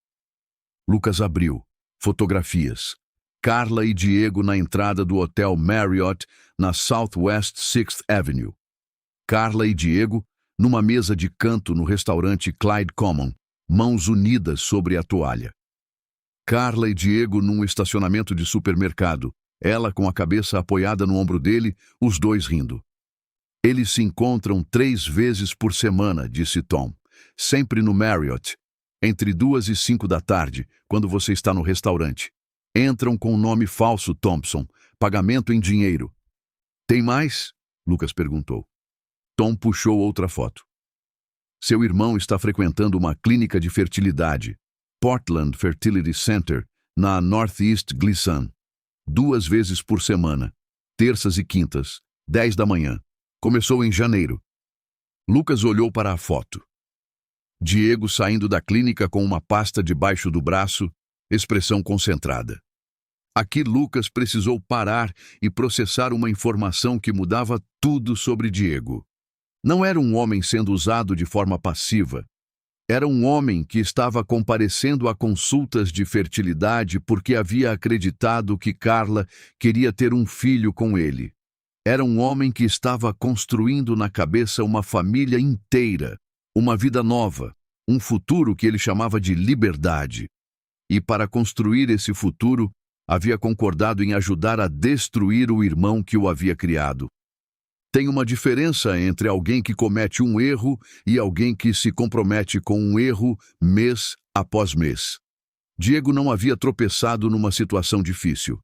Lucas abriu. Fotografias. Carla e Diego na entrada do Hotel Marriott, na Southwest 6th Avenue. Carla e Diego numa mesa de canto no restaurante Clyde Common, mãos unidas sobre a toalha. Carla e Diego num estacionamento de supermercado, ela com a cabeça apoiada no ombro dele, os dois rindo. Eles se encontram 3 vezes por semana, disse Tom, sempre no Marriott, entre 2 e 5 da tarde, quando você está no restaurante. Entram com o nome falso Thompson, pagamento em dinheiro. Tem mais? Lucas perguntou. Tom puxou outra foto. Seu irmão está frequentando uma clínica de fertilidade, Portland Fertility Center, na Northeast Gleason, 2 vezes por semana, terças e quintas, 10 da manhã. Começou em janeiro. Lucas olhou para a foto. Diego saindo da clínica com uma pasta debaixo do braço, expressão concentrada. Aqui Lucas precisou parar e processar uma informação que mudava tudo sobre Diego. Não era um homem sendo usado de forma passiva. Era um homem que estava comparecendo a consultas de fertilidade porque havia acreditado que Carla queria ter um filho com ele. Era um homem que estava construindo na cabeça uma família inteira, uma vida nova, um futuro que ele chamava de liberdade. E para construir esse futuro, havia concordado em ajudar a destruir o irmão que o havia criado. Tem uma diferença entre alguém que comete um erro e alguém que se compromete com um erro mês após mês. Diego não havia tropeçado numa situação difícil.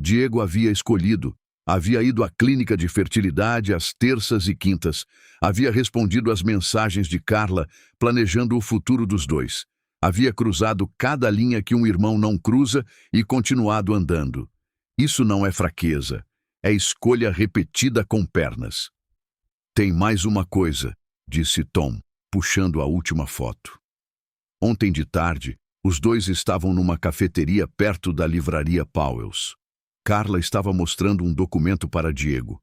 Diego havia escolhido, havia ido à clínica de fertilidade às terças e quintas, havia respondido às mensagens de Carla, planejando o futuro dos dois. Havia cruzado cada linha que um irmão não cruza e continuado andando. Isso não é fraqueza. É escolha repetida com pernas. Tem mais uma coisa, disse Tom, puxando a última foto. Ontem de tarde, os dois estavam numa cafeteria perto da livraria Powell's. Carla estava mostrando um documento para Diego.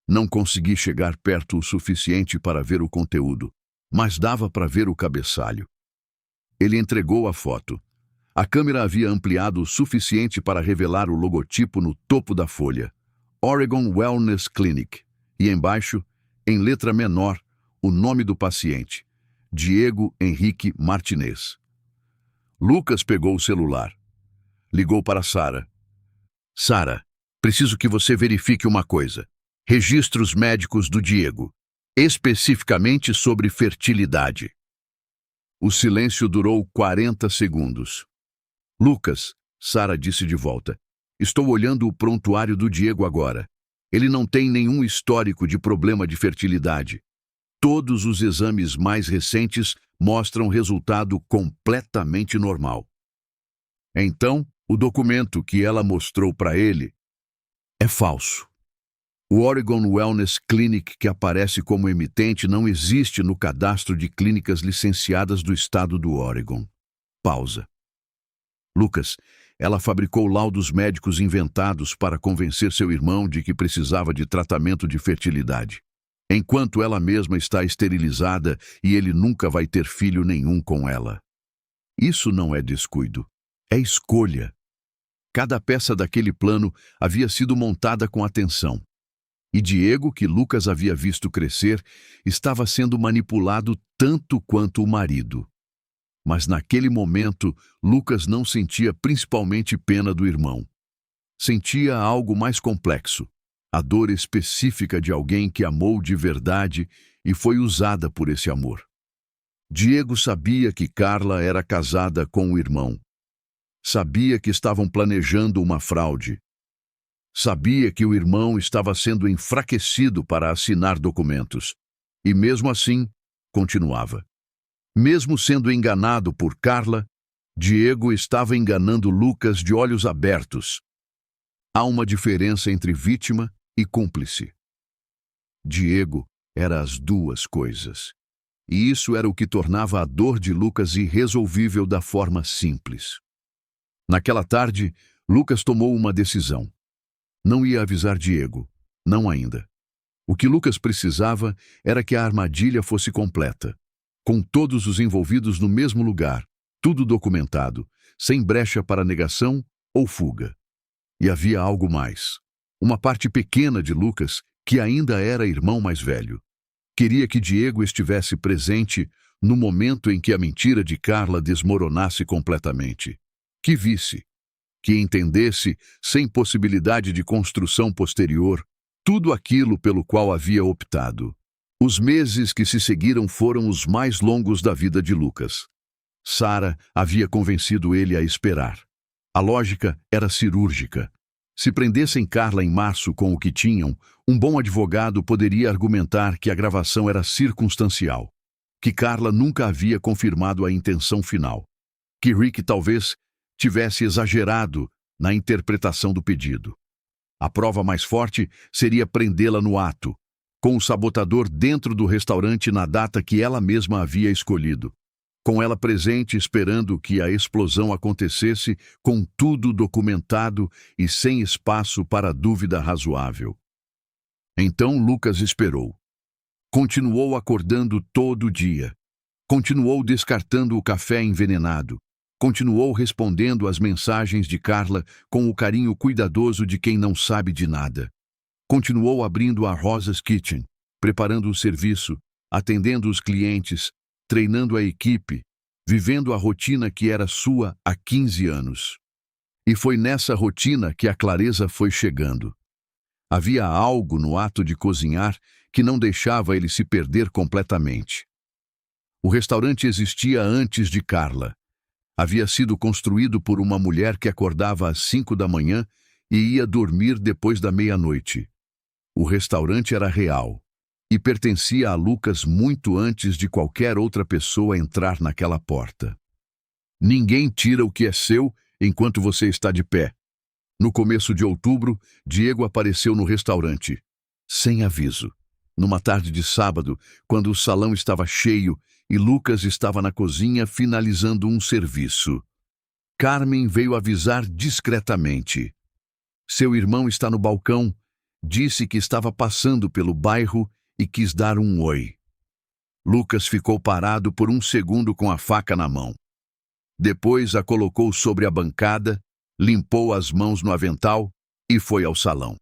Não consegui chegar perto o suficiente para ver o conteúdo, mas dava para ver o cabeçalho. Ele entregou a foto. A câmera havia ampliado o suficiente para revelar o logotipo no topo da folha. Oregon Wellness Clinic, e embaixo, em letra menor, o nome do paciente, Diego Henrique Martinez. Lucas pegou o celular. Ligou para Sarah. Sarah, preciso que você verifique uma coisa. Registros médicos do Diego, especificamente sobre fertilidade. O silêncio durou 40 segundos. Lucas, Sarah disse de volta. Estou olhando o prontuário do Diego agora. Ele não tem nenhum histórico de problema de fertilidade. Todos os exames mais recentes mostram resultado completamente normal. Então, o documento que ela mostrou para ele é falso. O Oregon Wellness Clinic que aparece como emitente não existe no cadastro de clínicas licenciadas do estado do Oregon. Pausa. Lucas, ela fabricou laudos médicos inventados para convencer seu irmão de que precisava de tratamento de fertilidade, enquanto ela mesma está esterilizada e ele nunca vai ter filho nenhum com ela. Isso não é descuido, é escolha. Cada peça daquele plano havia sido montada com atenção. E Diego, que Lucas havia visto crescer, estava sendo manipulado tanto quanto o marido. Mas naquele momento, Lucas não sentia principalmente pena do irmão. Sentia algo mais complexo, a dor específica de alguém que amou de verdade e foi usada por esse amor. Diego sabia que Carla era casada com o irmão. Sabia que estavam planejando uma fraude. Sabia que o irmão estava sendo enfraquecido para assinar documentos. E mesmo assim, continuava. Mesmo sendo enganado por Carla, Diego estava enganando Lucas de olhos abertos. Há uma diferença entre vítima e cúmplice. Diego era as duas coisas. E isso era o que tornava a dor de Lucas irresolvível da forma simples. Naquela tarde, Lucas tomou uma decisão. Não ia avisar Diego, não ainda. O que Lucas precisava era que a armadilha fosse completa, com todos os envolvidos no mesmo lugar, tudo documentado, sem brecha para negação ou fuga. E havia algo mais. Uma parte pequena de Lucas, que ainda era irmão mais velho. Queria que Diego estivesse presente no momento em que a mentira de Carla desmoronasse completamente. Que visse, que entendesse, sem possibilidade de construção posterior, tudo aquilo pelo qual havia optado. Os meses que se seguiram foram os mais longos da vida de Lucas. Sara havia convencido ele a esperar. A lógica era cirúrgica. Se prendessem Carla em março com o que tinham, um bom advogado poderia argumentar que a gravação era circunstancial, que Carla nunca havia confirmado a intenção final, que Rick talvez tivesse exagerado na interpretação do pedido. A prova mais forte seria prendê-la no ato, com o sabotador dentro do restaurante na data que ela mesma havia escolhido, com ela presente esperando que a explosão acontecesse, com tudo documentado e sem espaço para dúvida razoável. Então Lucas esperou. Continuou acordando todo dia. Continuou descartando o café envenenado. Continuou respondendo às mensagens de Carla com o carinho cuidadoso de quem não sabe de nada. Continuou abrindo a Rosa's Kitchen, preparando o serviço, atendendo os clientes, treinando a equipe, vivendo a rotina que era sua há 15 anos. E foi nessa rotina que a clareza foi chegando. Havia algo no ato de cozinhar que não deixava ele se perder completamente. O restaurante existia antes de Carla. Havia sido construído por uma mulher que acordava às 5 da manhã e ia dormir depois da meia-noite. O restaurante era real e pertencia a Lucas muito antes de qualquer outra pessoa entrar naquela porta. Ninguém tira o que é seu enquanto você está de pé. No começo de outubro, Diego apareceu no restaurante, sem aviso. Numa tarde de sábado, quando o salão estava cheio e Lucas estava na cozinha finalizando um serviço. Carmen veio avisar discretamente. Seu irmão está no balcão, disse que estava passando pelo bairro e quis dar um oi. Lucas ficou parado por um segundo com a faca na mão. Depois a colocou sobre a bancada, limpou as mãos no avental e foi ao salão.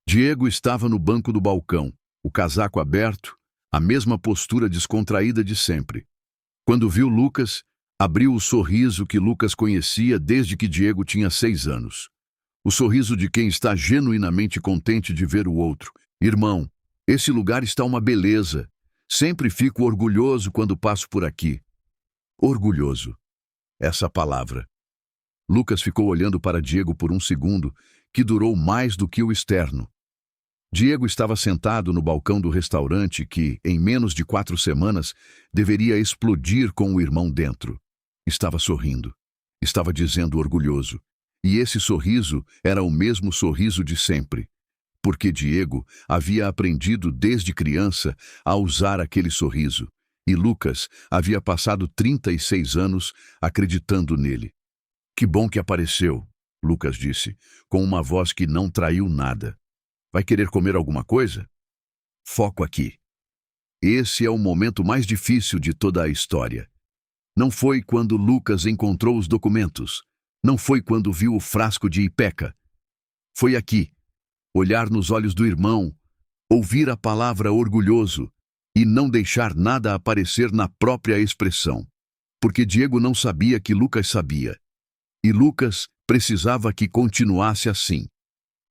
Diego estava no banco do balcão, o casaco aberto, a mesma postura descontraída de sempre. Quando viu Lucas, abriu o sorriso que Lucas conhecia desde que Diego tinha 6 anos. O sorriso de quem está genuinamente contente de ver o outro. Irmão, esse lugar está uma beleza. Sempre fico orgulhoso quando passo por aqui. Orgulhoso. Essa palavra. Lucas ficou olhando para Diego por um segundo, que durou mais do que o externo. Diego estava sentado no balcão do restaurante que, em menos de 4 semanas, deveria explodir com o irmão dentro. Estava sorrindo. Estava dizendo orgulhoso. E esse sorriso era o mesmo sorriso de sempre. Porque Diego havia aprendido desde criança a usar aquele sorriso. E Lucas havia passado 36 anos acreditando nele. Que bom que apareceu, Lucas disse, com uma voz que não traiu nada. Vai querer comer alguma coisa? Foco aqui. Esse é o momento mais difícil de toda a história. Não foi quando Lucas encontrou os documentos. Não foi quando viu o frasco de Ipeca. Foi aqui. Olhar nos olhos do irmão, ouvir a palavra orgulhoso e não deixar nada aparecer na própria expressão. Porque Diego não sabia que Lucas sabia. E Lucas precisava que continuasse assim.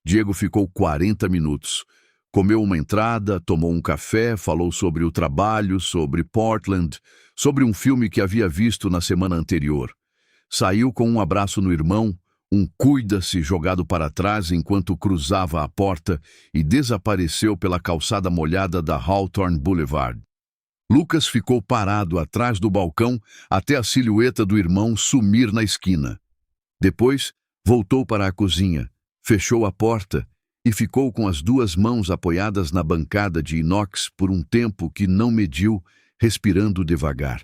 Diego ficou 40 minutos. Comeu uma entrada, tomou um café, falou sobre o trabalho, sobre Portland, sobre um filme que havia visto na semana anterior. Saiu com um abraço no irmão, um cuida-se jogado para trás enquanto cruzava a porta e desapareceu pela calçada molhada da Hawthorne Boulevard. Lucas ficou parado atrás do balcão até a silhueta do irmão sumir na esquina. Depois, voltou para a cozinha, fechou a porta e ficou com as duas mãos apoiadas na bancada de inox por um tempo que não mediu, respirando devagar.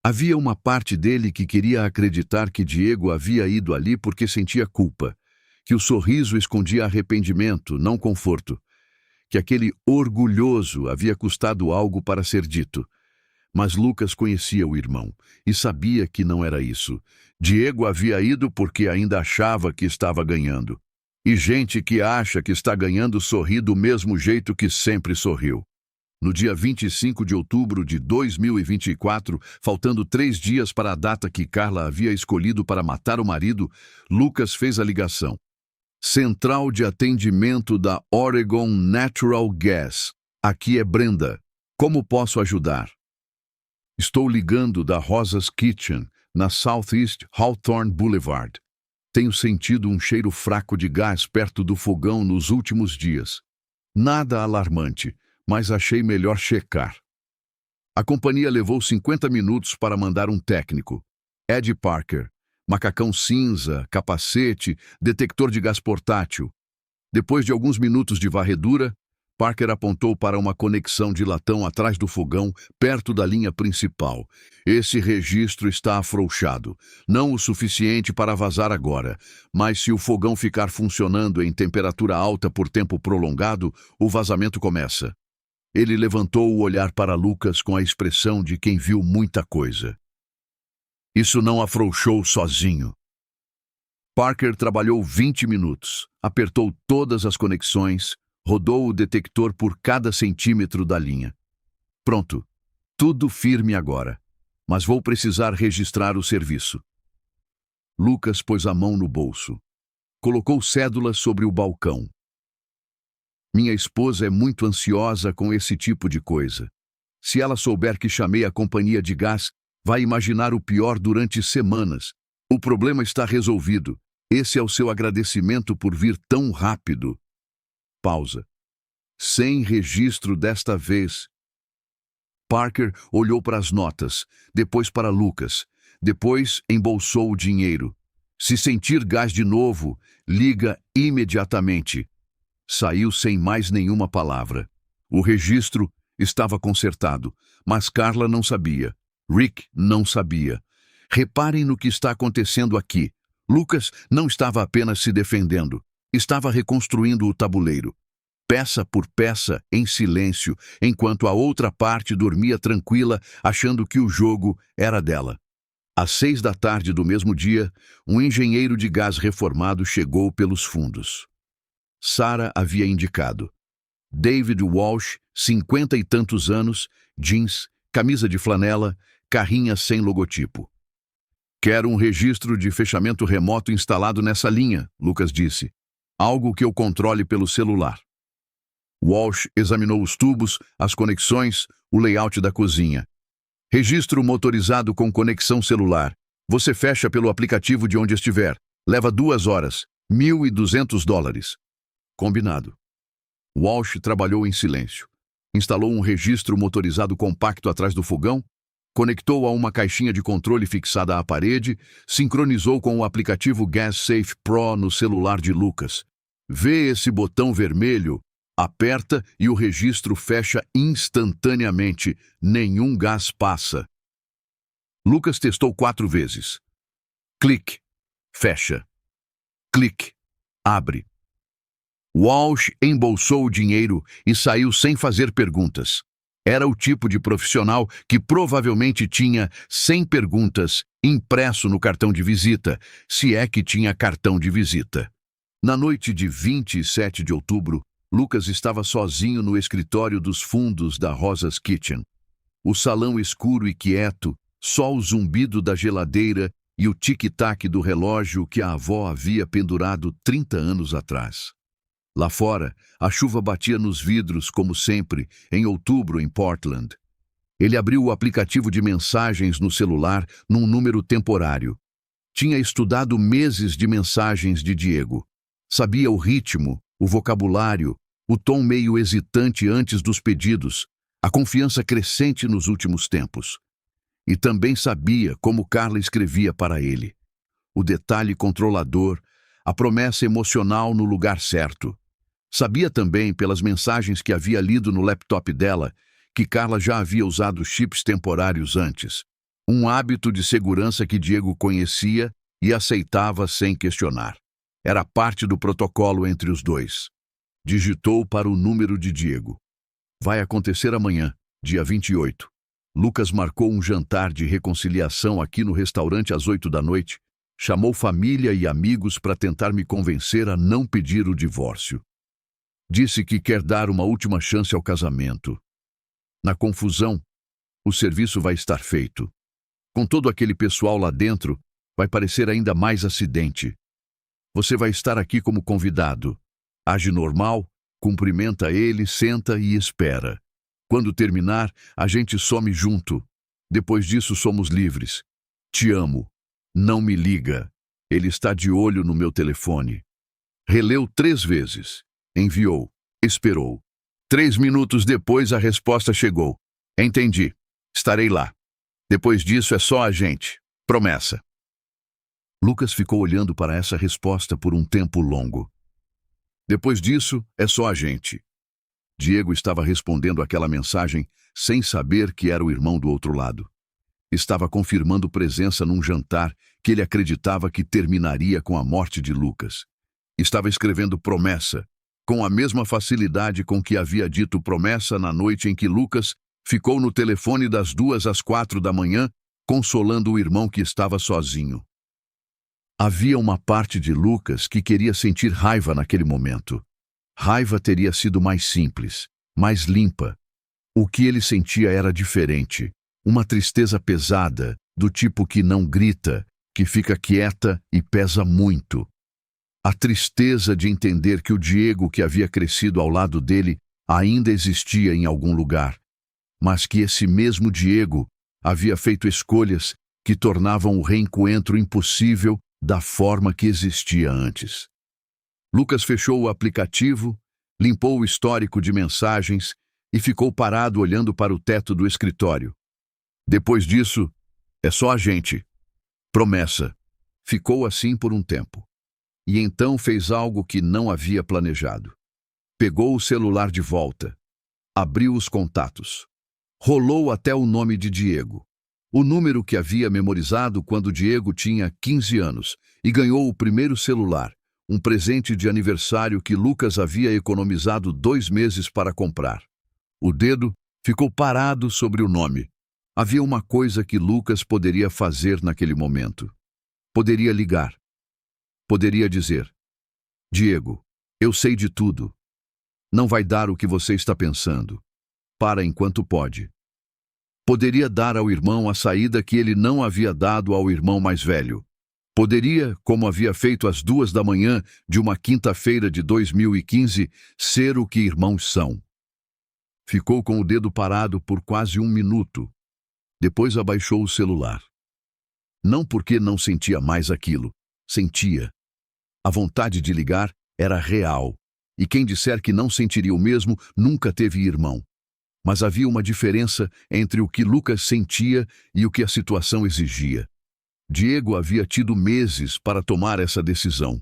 Havia uma parte dele que queria acreditar que Diego havia ido ali porque sentia culpa, que o sorriso escondia arrependimento, não conforto, que aquele orgulhoso havia custado algo para ser dito. Mas Lucas conhecia o irmão e sabia que não era isso. Diego havia ido porque ainda achava que estava ganhando. E gente que acha que está ganhando sorri do mesmo jeito que sempre sorriu. No dia 25 de outubro de 2024, faltando 3 dias para a data que Carla havia escolhido para matar o marido, Lucas fez a ligação. Central de atendimento da Oregon Natural Gas. Aqui é Brenda. Como posso ajudar? Estou ligando da Rosas Kitchen, na Southeast Hawthorne Boulevard. Tenho sentido um cheiro fraco de gás perto do fogão nos últimos dias. Nada alarmante, mas achei melhor checar. A companhia levou 50 minutos para mandar um técnico. Ed Parker, macacão cinza, capacete, detector de gás portátil. Depois de alguns minutos de varredura, Parker apontou para uma conexão de latão atrás do fogão, perto da linha principal. Esse registro está afrouxado. Não o suficiente para vazar agora, mas se o fogão ficar funcionando em temperatura alta por tempo prolongado, o vazamento começa. Ele levantou o olhar para Lucas com a expressão de quem viu muita coisa. Isso não afrouxou sozinho. Parker trabalhou 20 minutos, apertou todas as conexões, rodou o detector por cada centímetro da linha. Pronto, tudo firme agora, mas vou precisar registrar o serviço. Lucas pôs a mão no bolso. Colocou cédula sobre o balcão. Minha esposa é muito ansiosa com esse tipo de coisa. Se ela souber que chamei a companhia de gás, vai imaginar o pior durante semanas. O problema está resolvido. Esse é o seu agradecimento por vir tão rápido. Pausa. Sem registro desta vez. Parker olhou para as notas, depois para Lucas. Depois embolsou o dinheiro. Se sentir gás de novo, liga imediatamente. Saiu sem mais nenhuma palavra. O registro estava consertado, mas Carla não sabia. Rick não sabia. Reparem no que está acontecendo aqui. Lucas não estava apenas se defendendo, estava reconstruindo o tabuleiro, peça por peça, em silêncio, enquanto a outra parte dormia tranquila, achando que o jogo era dela. Às 6 da tarde do mesmo dia, um engenheiro de gás reformado chegou pelos fundos. Sarah havia indicado. David Walsh, 50 e tantos anos, jeans, camisa de flanela, carrinha sem logotipo. Quero um registro de fechamento remoto instalado nessa linha, Lucas disse. Algo que eu controle pelo celular. Walsh examinou os tubos, as conexões, o layout da cozinha. Registro motorizado com conexão celular. Você fecha pelo aplicativo de onde estiver. Leva 2 horas. $1.200. Combinado. Walsh trabalhou em silêncio. Instalou um registro motorizado compacto atrás do fogão, conectou a uma caixinha de controle fixada à parede, sincronizou com o aplicativo Gas Safe Pro no celular de Lucas. Vê esse botão vermelho, aperta e o registro fecha instantaneamente. Nenhum gás passa. Lucas testou 4 vezes. Clique. Fecha. Clique. Abre. Walsh embolsou o dinheiro e saiu sem fazer perguntas. Era o tipo de profissional que provavelmente tinha 100 perguntas impresso no cartão de visita, se é que tinha cartão de visita. Na noite de 27 de outubro, Lucas estava sozinho no escritório dos fundos da Rosas Kitchen. O salão escuro e quieto, só o zumbido da geladeira e o tic-tac do relógio que a avó havia pendurado 30 anos atrás. Lá fora, a chuva batia nos vidros, como sempre, em outubro em Portland. Ele abriu o aplicativo de mensagens no celular num número temporário. Tinha estudado meses de mensagens de Diego. Sabia o ritmo, o vocabulário, o tom meio hesitante antes dos pedidos, a confiança crescente nos últimos tempos. E também sabia como Carla escrevia para ele. O detalhe controlador, a promessa emocional no lugar certo. Sabia também, pelas mensagens que havia lido no laptop dela, que Carla já havia usado chips temporários antes. Um hábito de segurança que Diego conhecia e aceitava sem questionar. Era parte do protocolo entre os dois. Digitou para o número de Diego. Vai acontecer amanhã, dia 28. Lucas marcou um jantar de reconciliação aqui no restaurante às 8 da noite. Chamou família e amigos para tentar me convencer a não pedir o divórcio. Disse que quer dar uma última chance ao casamento. Na confusão, o serviço vai estar feito. Com todo aquele pessoal lá dentro, vai parecer ainda mais acidente. Você vai estar aqui como convidado. Age normal, cumprimenta ele, senta e espera. Quando terminar, a gente some junto. Depois disso, somos livres. Te amo. Não me liga. Ele está de olho no meu telefone. Releu 3 vezes. Enviou. Esperou. 3 minutos depois, a resposta chegou. Entendi. Estarei lá. Depois disso, é só a gente. Promessa. Lucas ficou olhando para essa resposta por um tempo longo. Depois disso, é só a gente. Diego estava respondendo aquela mensagem sem saber que era o irmão do outro lado. Estava confirmando presença num jantar que ele acreditava que terminaria com a morte de Lucas. Estava escrevendo promessa, com a mesma facilidade com que havia dito promessa na noite em que Lucas ficou no telefone das 2 às 4 da manhã, consolando o irmão que estava sozinho. Havia uma parte de Lucas que queria sentir raiva naquele momento. Raiva teria sido mais simples, mais limpa. O que ele sentia era diferente. Uma tristeza pesada, do tipo que não grita, que fica quieta e pesa muito. A tristeza de entender que o Diego que havia crescido ao lado dele ainda existia em algum lugar, mas que esse mesmo Diego havia feito escolhas que tornavam o reencontro impossível da forma que existia antes. Lucas fechou o aplicativo, limpou o histórico de mensagens e ficou parado olhando para o teto do escritório. Depois disso, é só a gente. Promessa. Ficou assim por um tempo. E então fez algo que não havia planejado. Pegou o celular de volta. Abriu os contatos. Rolou até o nome de Diego. O número que havia memorizado quando Diego tinha 15 anos e ganhou o primeiro celular, um presente de aniversário que Lucas havia economizado 2 meses para comprar. O dedo ficou parado sobre o nome. Havia uma coisa que Lucas poderia fazer naquele momento. Poderia ligar. Poderia dizer: Diego, eu sei de tudo. Não vai dar o que você está pensando. Para enquanto pode. Poderia dar ao irmão a saída que ele não havia dado ao irmão mais velho. Poderia, como havia feito às 2 da manhã de uma quinta-feira de 2015, ser o que irmãos são. Ficou com o dedo parado por quase 1 minuto. Depois abaixou o celular. Não porque não sentia mais aquilo. Sentia. A vontade de ligar era real. E quem disser que não sentiria o mesmo nunca teve irmão. Mas havia uma diferença entre o que Lucas sentia e o que a situação exigia. Diego havia tido meses para tomar essa decisão.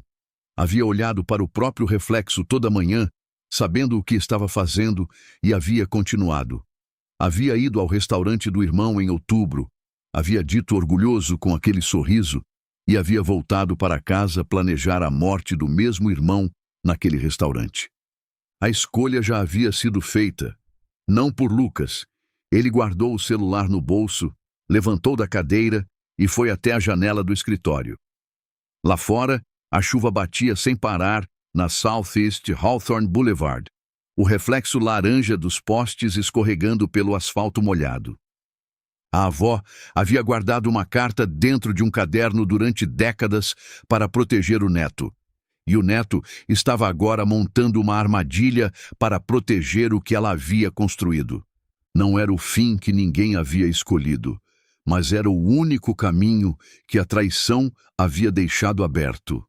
Havia olhado para o próprio reflexo toda manhã, sabendo o que estava fazendo, e havia continuado. Havia ido ao restaurante do irmão em outubro, havia dito orgulhoso com aquele sorriso, e havia voltado para casa planejar a morte do mesmo irmão naquele restaurante. A escolha já havia sido feita. Não por Lucas. Ele guardou o celular no bolso, levantou da cadeira e foi até a janela do escritório. Lá fora, a chuva batia sem parar na Southeast Hawthorne Boulevard, o reflexo laranja dos postes escorregando pelo asfalto molhado. A avó havia guardado uma carta dentro de um caderno durante décadas para proteger o neto. E o neto estava agora montando uma armadilha para proteger o que ela havia construído. Não era o fim que ninguém havia escolhido, mas era o único caminho que a traição havia deixado aberto.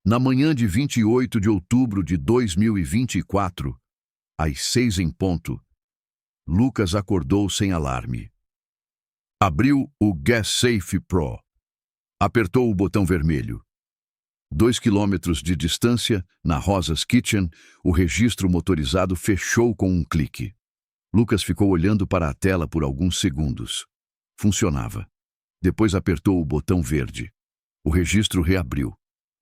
Na manhã de 28 de outubro de 2024, às 6 em ponto, Lucas acordou sem alarme. Abriu o Gas Safe Pro. Apertou o botão vermelho. 2 quilômetros de distância, na Rosas Kitchen, o registro motorizado fechou com um clique. Lucas ficou olhando para a tela por alguns segundos. Funcionava. Depois apertou o botão verde. O registro reabriu.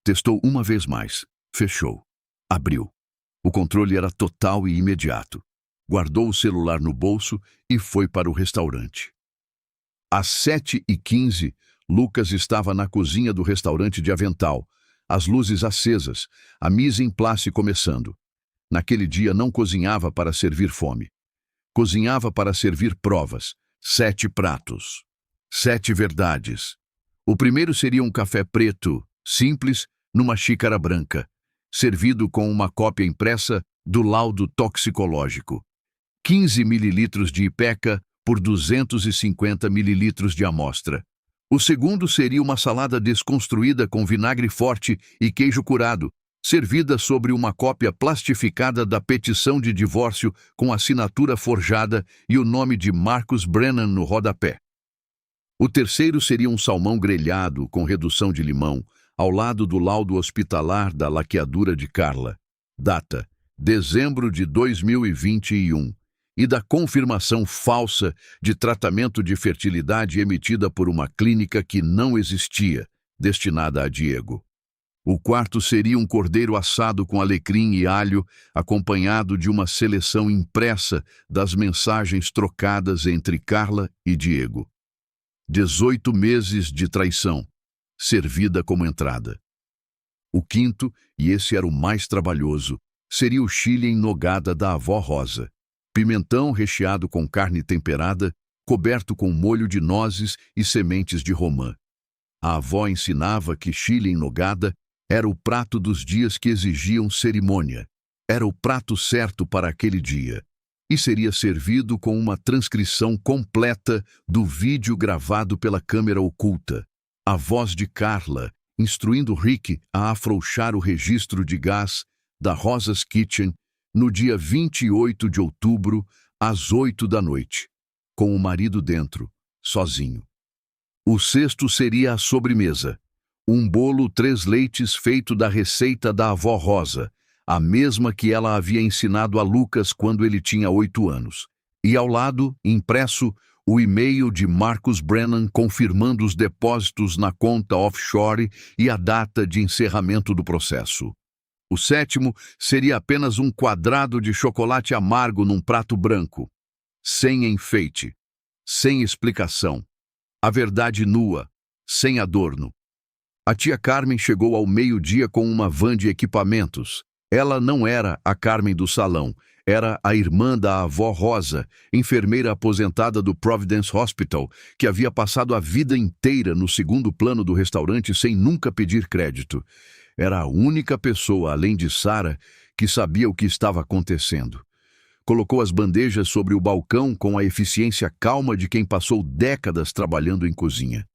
Testou uma vez mais. Fechou. Abriu. O controle era total e imediato. Guardou o celular no bolso e foi para o restaurante. Às 7h15, Lucas estava na cozinha do restaurante de Avental, as luzes acesas, a mise en place começando. Naquele dia não cozinhava para servir fome. Cozinhava para servir provas. 7 pratos. 7 verdades. O primeiro seria um café preto, simples, numa xícara branca, servido com uma cópia impressa do laudo toxicológico. 15 mililitros de Ipeca por 250 mililitros de amostra. O segundo seria uma salada desconstruída com vinagre forte e queijo curado, servida sobre uma cópia plastificada da petição de divórcio com assinatura forjada e o nome de Marcus Brennan no rodapé. O terceiro seria um salmão grelhado com redução de limão, ao lado do laudo hospitalar da laqueadura de Carla. Data: dezembro de 2021. E da confirmação falsa de tratamento de fertilidade emitida por uma clínica que não existia, destinada a Diego. O quarto seria um cordeiro assado com alecrim e alho, acompanhado de uma seleção impressa das mensagens trocadas entre Carla e Diego. 18 meses de traição, servida como entrada. O quinto, e esse era o mais trabalhoso, seria o chile em nogada da avó Rosa. Pimentão recheado com carne temperada, coberto com molho de nozes e sementes de romã. A avó ensinava que chile em nogada era o prato dos dias que exigiam cerimônia. Era o prato certo para aquele dia. E seria servido com uma transcrição completa do vídeo gravado pela câmera oculta. A voz de Carla, instruindo Rick a afrouxar o registro de gás da Rosas Kitchen no dia 28 de outubro, às 8 da noite, com o marido dentro, sozinho. O sexto seria a sobremesa. Um bolo 3 leites feito da receita da avó Rosa, a mesma que ela havia ensinado a Lucas quando ele tinha 8 anos. E ao lado, impresso, o e-mail de Marcus Brennan confirmando os depósitos na conta offshore e a data de encerramento do processo. O sétimo seria apenas um quadrado de chocolate amargo num prato branco, sem enfeite, sem explicação. A verdade nua, sem adorno. A tia Carmen chegou ao meio-dia com uma van de equipamentos. Ela não era a Carmen do salão, era a irmã da avó Rosa, enfermeira aposentada do Providence Hospital, que havia passado a vida inteira no segundo plano do restaurante sem nunca pedir crédito. Era a única pessoa, além de Sarah, que sabia o que estava acontecendo. Colocou as bandejas sobre o balcão com a eficiência calma de quem passou décadas trabalhando em cozinha.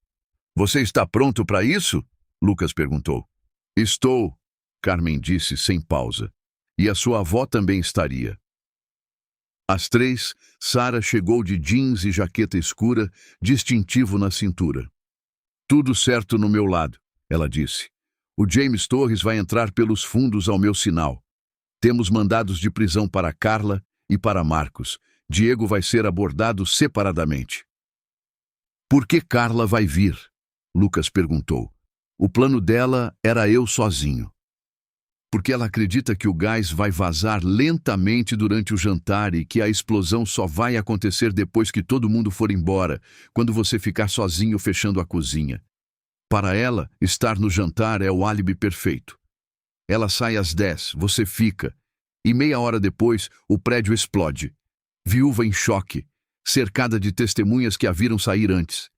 "Você está pronto para isso?" Lucas perguntou. "Estou", Carmen disse sem pausa. E a sua avó também estaria. Às 3, Sarah chegou de jeans e jaqueta escura, distintivo na cintura. "Tudo certo no meu lado", ela disse. "O James Torres vai entrar pelos fundos ao meu sinal. Temos mandados de prisão para Carla e para Marcos. Diego vai ser abordado separadamente." "Por que Carla vai vir?" Lucas perguntou. "O plano dela era eu sozinho." "Porque ela acredita que o gás vai vazar lentamente durante o jantar e que a explosão só vai acontecer depois que todo mundo for embora, quando você ficar sozinho fechando a cozinha. Para ela, estar no jantar é o álibi perfeito. Ela sai às 10, você fica, e meia hora depois o prédio explode. Viúva em choque, cercada de testemunhas que a viram sair antes.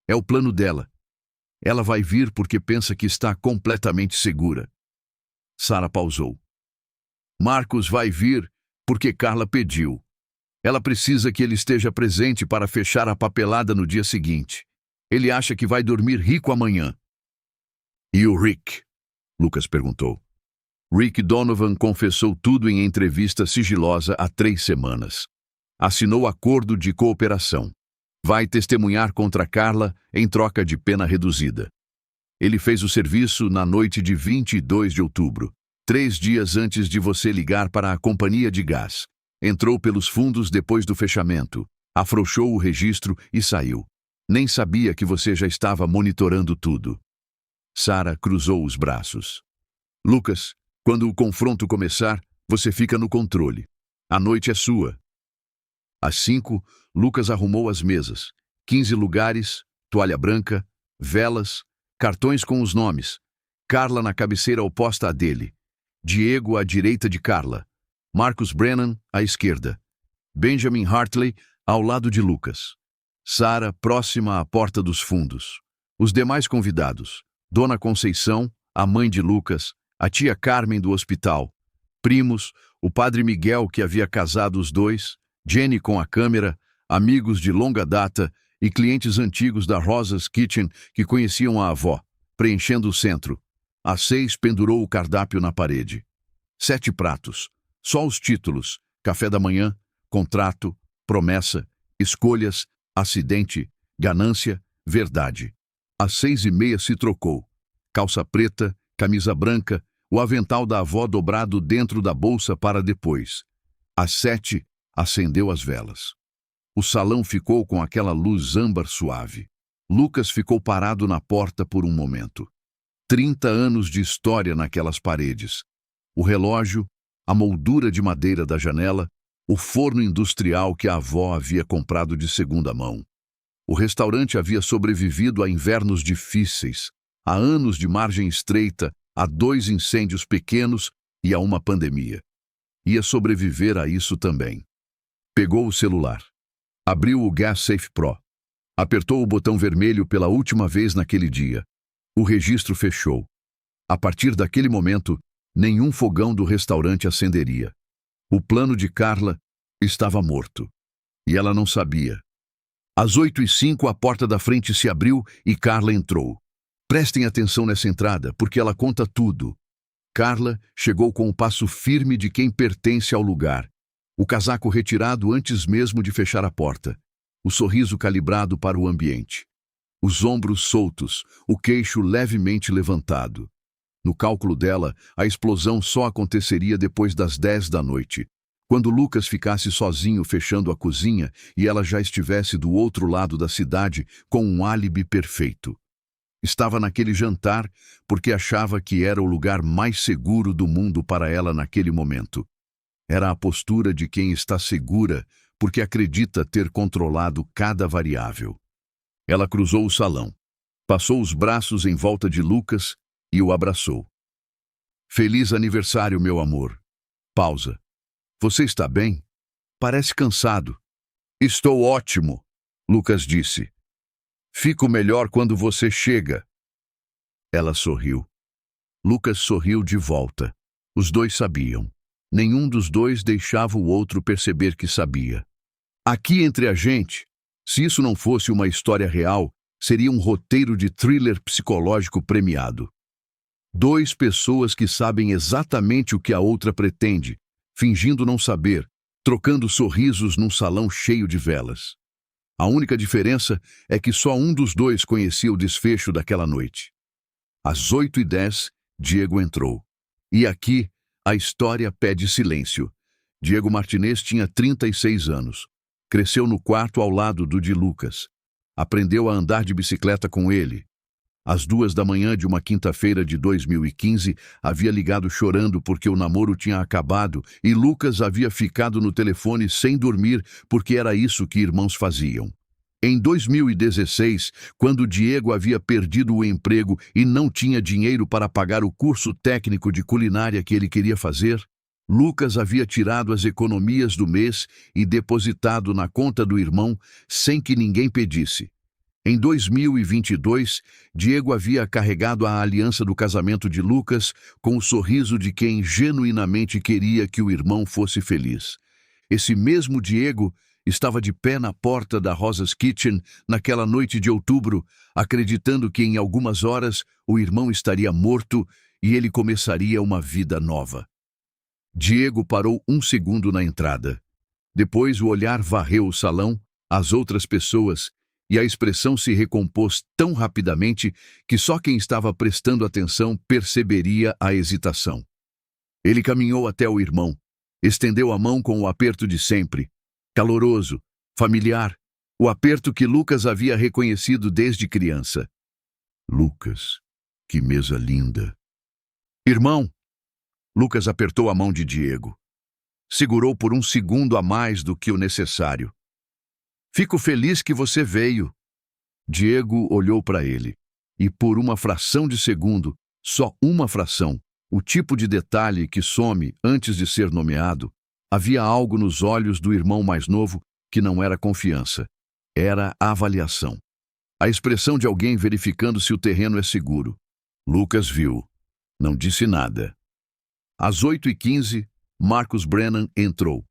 É o plano dela. Ela vai vir porque pensa que está completamente segura. Sarah pausou. Marcos vai vir porque Carla pediu. Ela precisa que ele esteja presente para fechar a papelada no dia seguinte. Ele acha que vai dormir rico amanhã. E o Rick? Lucas perguntou. Rick Donovan confessou tudo em entrevista sigilosa há 3 semanas. Assinou acordo de cooperação. Vai testemunhar contra Carla em troca de pena reduzida. Ele fez o serviço na noite de 22 de outubro, 3 dias antes de você ligar para a companhia de gás. Entrou pelos fundos depois do fechamento, afrouxou o registro e saiu. Nem sabia que você já estava monitorando tudo. Sarah cruzou os braços. Lucas, quando o confronto começar, você fica no controle. A noite é sua. Às 5, Lucas arrumou as mesas. 15 lugares, toalha branca, velas, cartões com os nomes. Carla na cabeceira oposta à dele. Diego à direita de Carla. Marcus Brennan à esquerda. Benjamin Hartley ao lado de Lucas. Sarah próxima à porta dos fundos. Os demais convidados. Dona Conceição, a mãe de Lucas, a tia Carmen do hospital. Primos, o padre Miguel que havia casado os dois, Jenny com a câmera, amigos de longa data e clientes antigos da Rosa's Kitchen que conheciam a avó, preenchendo o centro. Às 6 pendurou o cardápio na parede. 7 pratos. Só os títulos: café da manhã, contrato, promessa, escolhas, acidente, ganância, verdade. Às 6:30 se trocou. Calça preta, camisa branca, o avental da avó dobrado dentro da bolsa para depois. Às 7, acendeu as velas. O salão ficou com aquela luz âmbar suave. Lucas ficou parado na porta por um momento. 30 anos de história naquelas paredes. O relógio, a moldura de madeira da janela, o forno industrial que a avó havia comprado de segunda mão. O restaurante havia sobrevivido a invernos difíceis, a anos de margem estreita, a 2 incêndios pequenos e a uma pandemia. Ia sobreviver a isso também. Pegou o celular. Abriu o Gas Safe Pro. Apertou o botão vermelho pela última vez naquele dia. O registro fechou. A partir daquele momento, nenhum fogão do restaurante acenderia. O plano de Carla estava morto. E ela não sabia. Às 8:05 a porta da frente se abriu e Carla entrou. Prestem atenção nessa entrada, porque ela conta tudo. Carla chegou com o passo firme de quem pertence ao lugar. O casaco retirado antes mesmo de fechar a porta. O sorriso calibrado para o ambiente. Os ombros soltos, o queixo levemente levantado. No cálculo dela, a explosão só aconteceria depois das 10 da noite, quando Lucas ficasse sozinho fechando a cozinha e ela já estivesse do outro lado da cidade com um álibi perfeito. Estava naquele jantar porque achava que era o lugar mais seguro do mundo para ela naquele momento. Era a postura de quem está segura porque acredita ter controlado cada variável. Ela cruzou o salão, passou os braços em volta de Lucas e o abraçou. Feliz aniversário, meu amor. Pausa. Você está bem? Parece cansado. Estou ótimo, Lucas disse. Fico melhor quando você chega. Ela sorriu. Lucas sorriu de volta. Os dois sabiam. Nenhum dos dois deixava o outro perceber que sabia. Aqui entre a gente, se isso não fosse uma história real, seria um roteiro de thriller psicológico premiado. 2 pessoas que sabem exatamente o que a outra pretende, fingindo não saber, trocando sorrisos num salão cheio de velas. A única diferença é que só um dos dois conhecia o desfecho daquela noite. Às 8:10, Diego entrou. E aqui, a história pede silêncio. Diego Martinez tinha 36 anos. Cresceu no quarto ao lado do de Lucas. Aprendeu a andar de bicicleta com ele. Às 2 da manhã de uma quinta-feira de 2015, havia ligado chorando porque o namoro tinha acabado e Lucas havia ficado no telefone sem dormir porque era isso que irmãos faziam. Em 2016, quando Diego havia perdido o emprego e não tinha dinheiro para pagar o curso técnico de culinária que ele queria fazer, Lucas havia tirado as economias do mês e depositado na conta do irmão sem que ninguém pedisse. Em 2022, Diego havia carregado a aliança do casamento de Lucas com o sorriso de quem genuinamente queria que o irmão fosse feliz. Esse mesmo Diego estava de pé na porta da Rosa's Kitchen naquela noite de outubro, acreditando que em algumas horas o irmão estaria morto e ele começaria uma vida nova. Diego parou um segundo na entrada. Depois o olhar varreu o salão, as outras pessoas, e a expressão se recompôs tão rapidamente que só quem estava prestando atenção perceberia a hesitação. Ele caminhou até o irmão, estendeu a mão com o aperto de sempre, caloroso, familiar, o aperto que Lucas havia reconhecido desde criança. Lucas, que mesa linda! Irmão! Lucas apertou a mão de Diego. Segurou por um segundo a mais do que o necessário. Fico feliz que você veio. Diego olhou para ele. E por uma fração de segundo, só uma fração, o tipo de detalhe que some antes de ser nomeado, havia algo nos olhos do irmão mais novo que não era confiança. Era avaliação. A expressão de alguém verificando se o terreno é seguro. Lucas viu. Não disse nada. Às 8h15, Marcus Brennan entrou.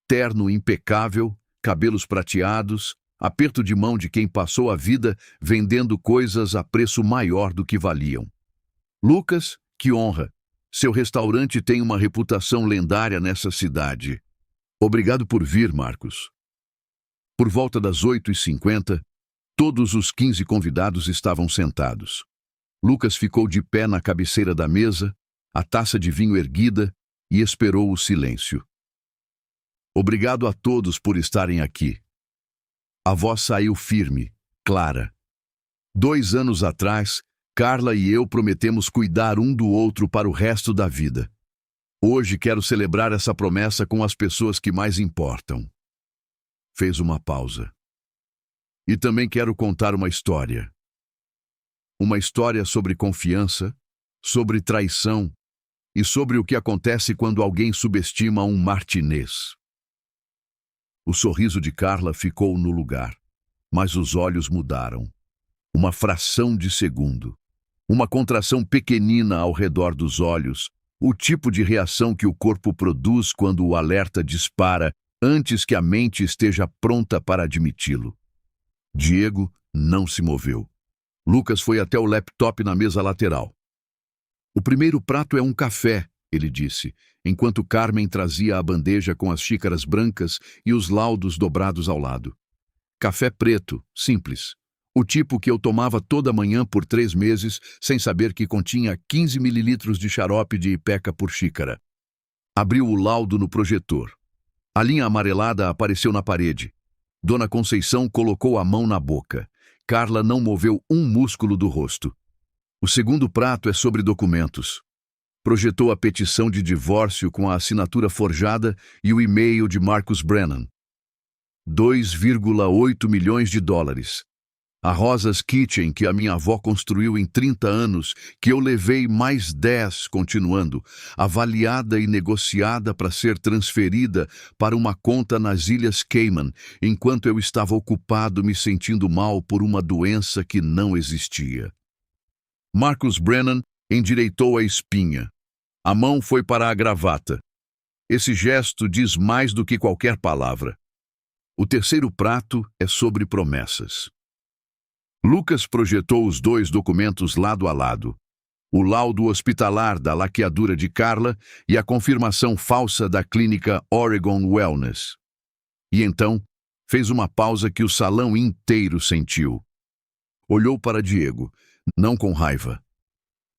Terno impecável, cabelos prateados, aperto de mão de quem passou a vida vendendo coisas a preço maior do que valiam. Lucas, que honra! Seu restaurante tem uma reputação lendária nessa cidade. Obrigado por vir, Marcus. Por volta das 8h50, todos os 15 convidados estavam sentados. Lucas ficou de pé na cabeceira da mesa, a taça de vinho erguida, e esperou o silêncio. Obrigado a todos por estarem aqui. A voz saiu firme, clara. 2 anos atrás, Carla e eu prometemos cuidar um do outro para o resto da vida. Hoje quero celebrar essa promessa com as pessoas que mais importam. Fez uma pausa. E também quero contar uma história. Uma história sobre confiança, sobre traição e sobre o que acontece quando alguém subestima um martinês. O sorriso de Carla ficou no lugar, mas os olhos mudaram. Uma fração de segundo. Uma contração pequenina ao redor dos olhos, o tipo de reação que o corpo produz quando o alerta dispara antes que a mente esteja pronta para admiti-lo. Diego não se moveu. Lucas foi até o laptop na mesa lateral. O primeiro prato é um café, ele disse, enquanto Carmen trazia a bandeja com as xícaras brancas e os laudos dobrados ao lado. Café preto, simples. O tipo que eu tomava toda manhã por 3 meses, sem saber que continha 15 mililitros de xarope de ipeca por xícara. Abriu o laudo no projetor. A linha amarelada apareceu na parede. Dona Conceição colocou a mão na boca. Carla não moveu um músculo do rosto. O segundo prato é sobre documentos. Projetou a petição de divórcio com a assinatura forjada e o e-mail de Marcus Brennan. 2,8 milhões de dólares. A Rosa's Kitchen que a minha avó construiu em 30 anos, que eu levei mais 10, continuando, avaliada e negociada para ser transferida para uma conta nas Ilhas Cayman, enquanto eu estava ocupado me sentindo mal por uma doença que não existia. Marcus Brennan endireitou a espinha. A mão foi para a gravata. Esse gesto diz mais do que qualquer palavra. O terceiro prato é sobre promessas. Lucas projetou os 2 documentos lado a lado. O laudo hospitalar da laqueadura de Carla e a confirmação falsa da clínica Oregon Wellness. E então, fez uma pausa que o salão inteiro sentiu. Olhou para Diego, não com raiva,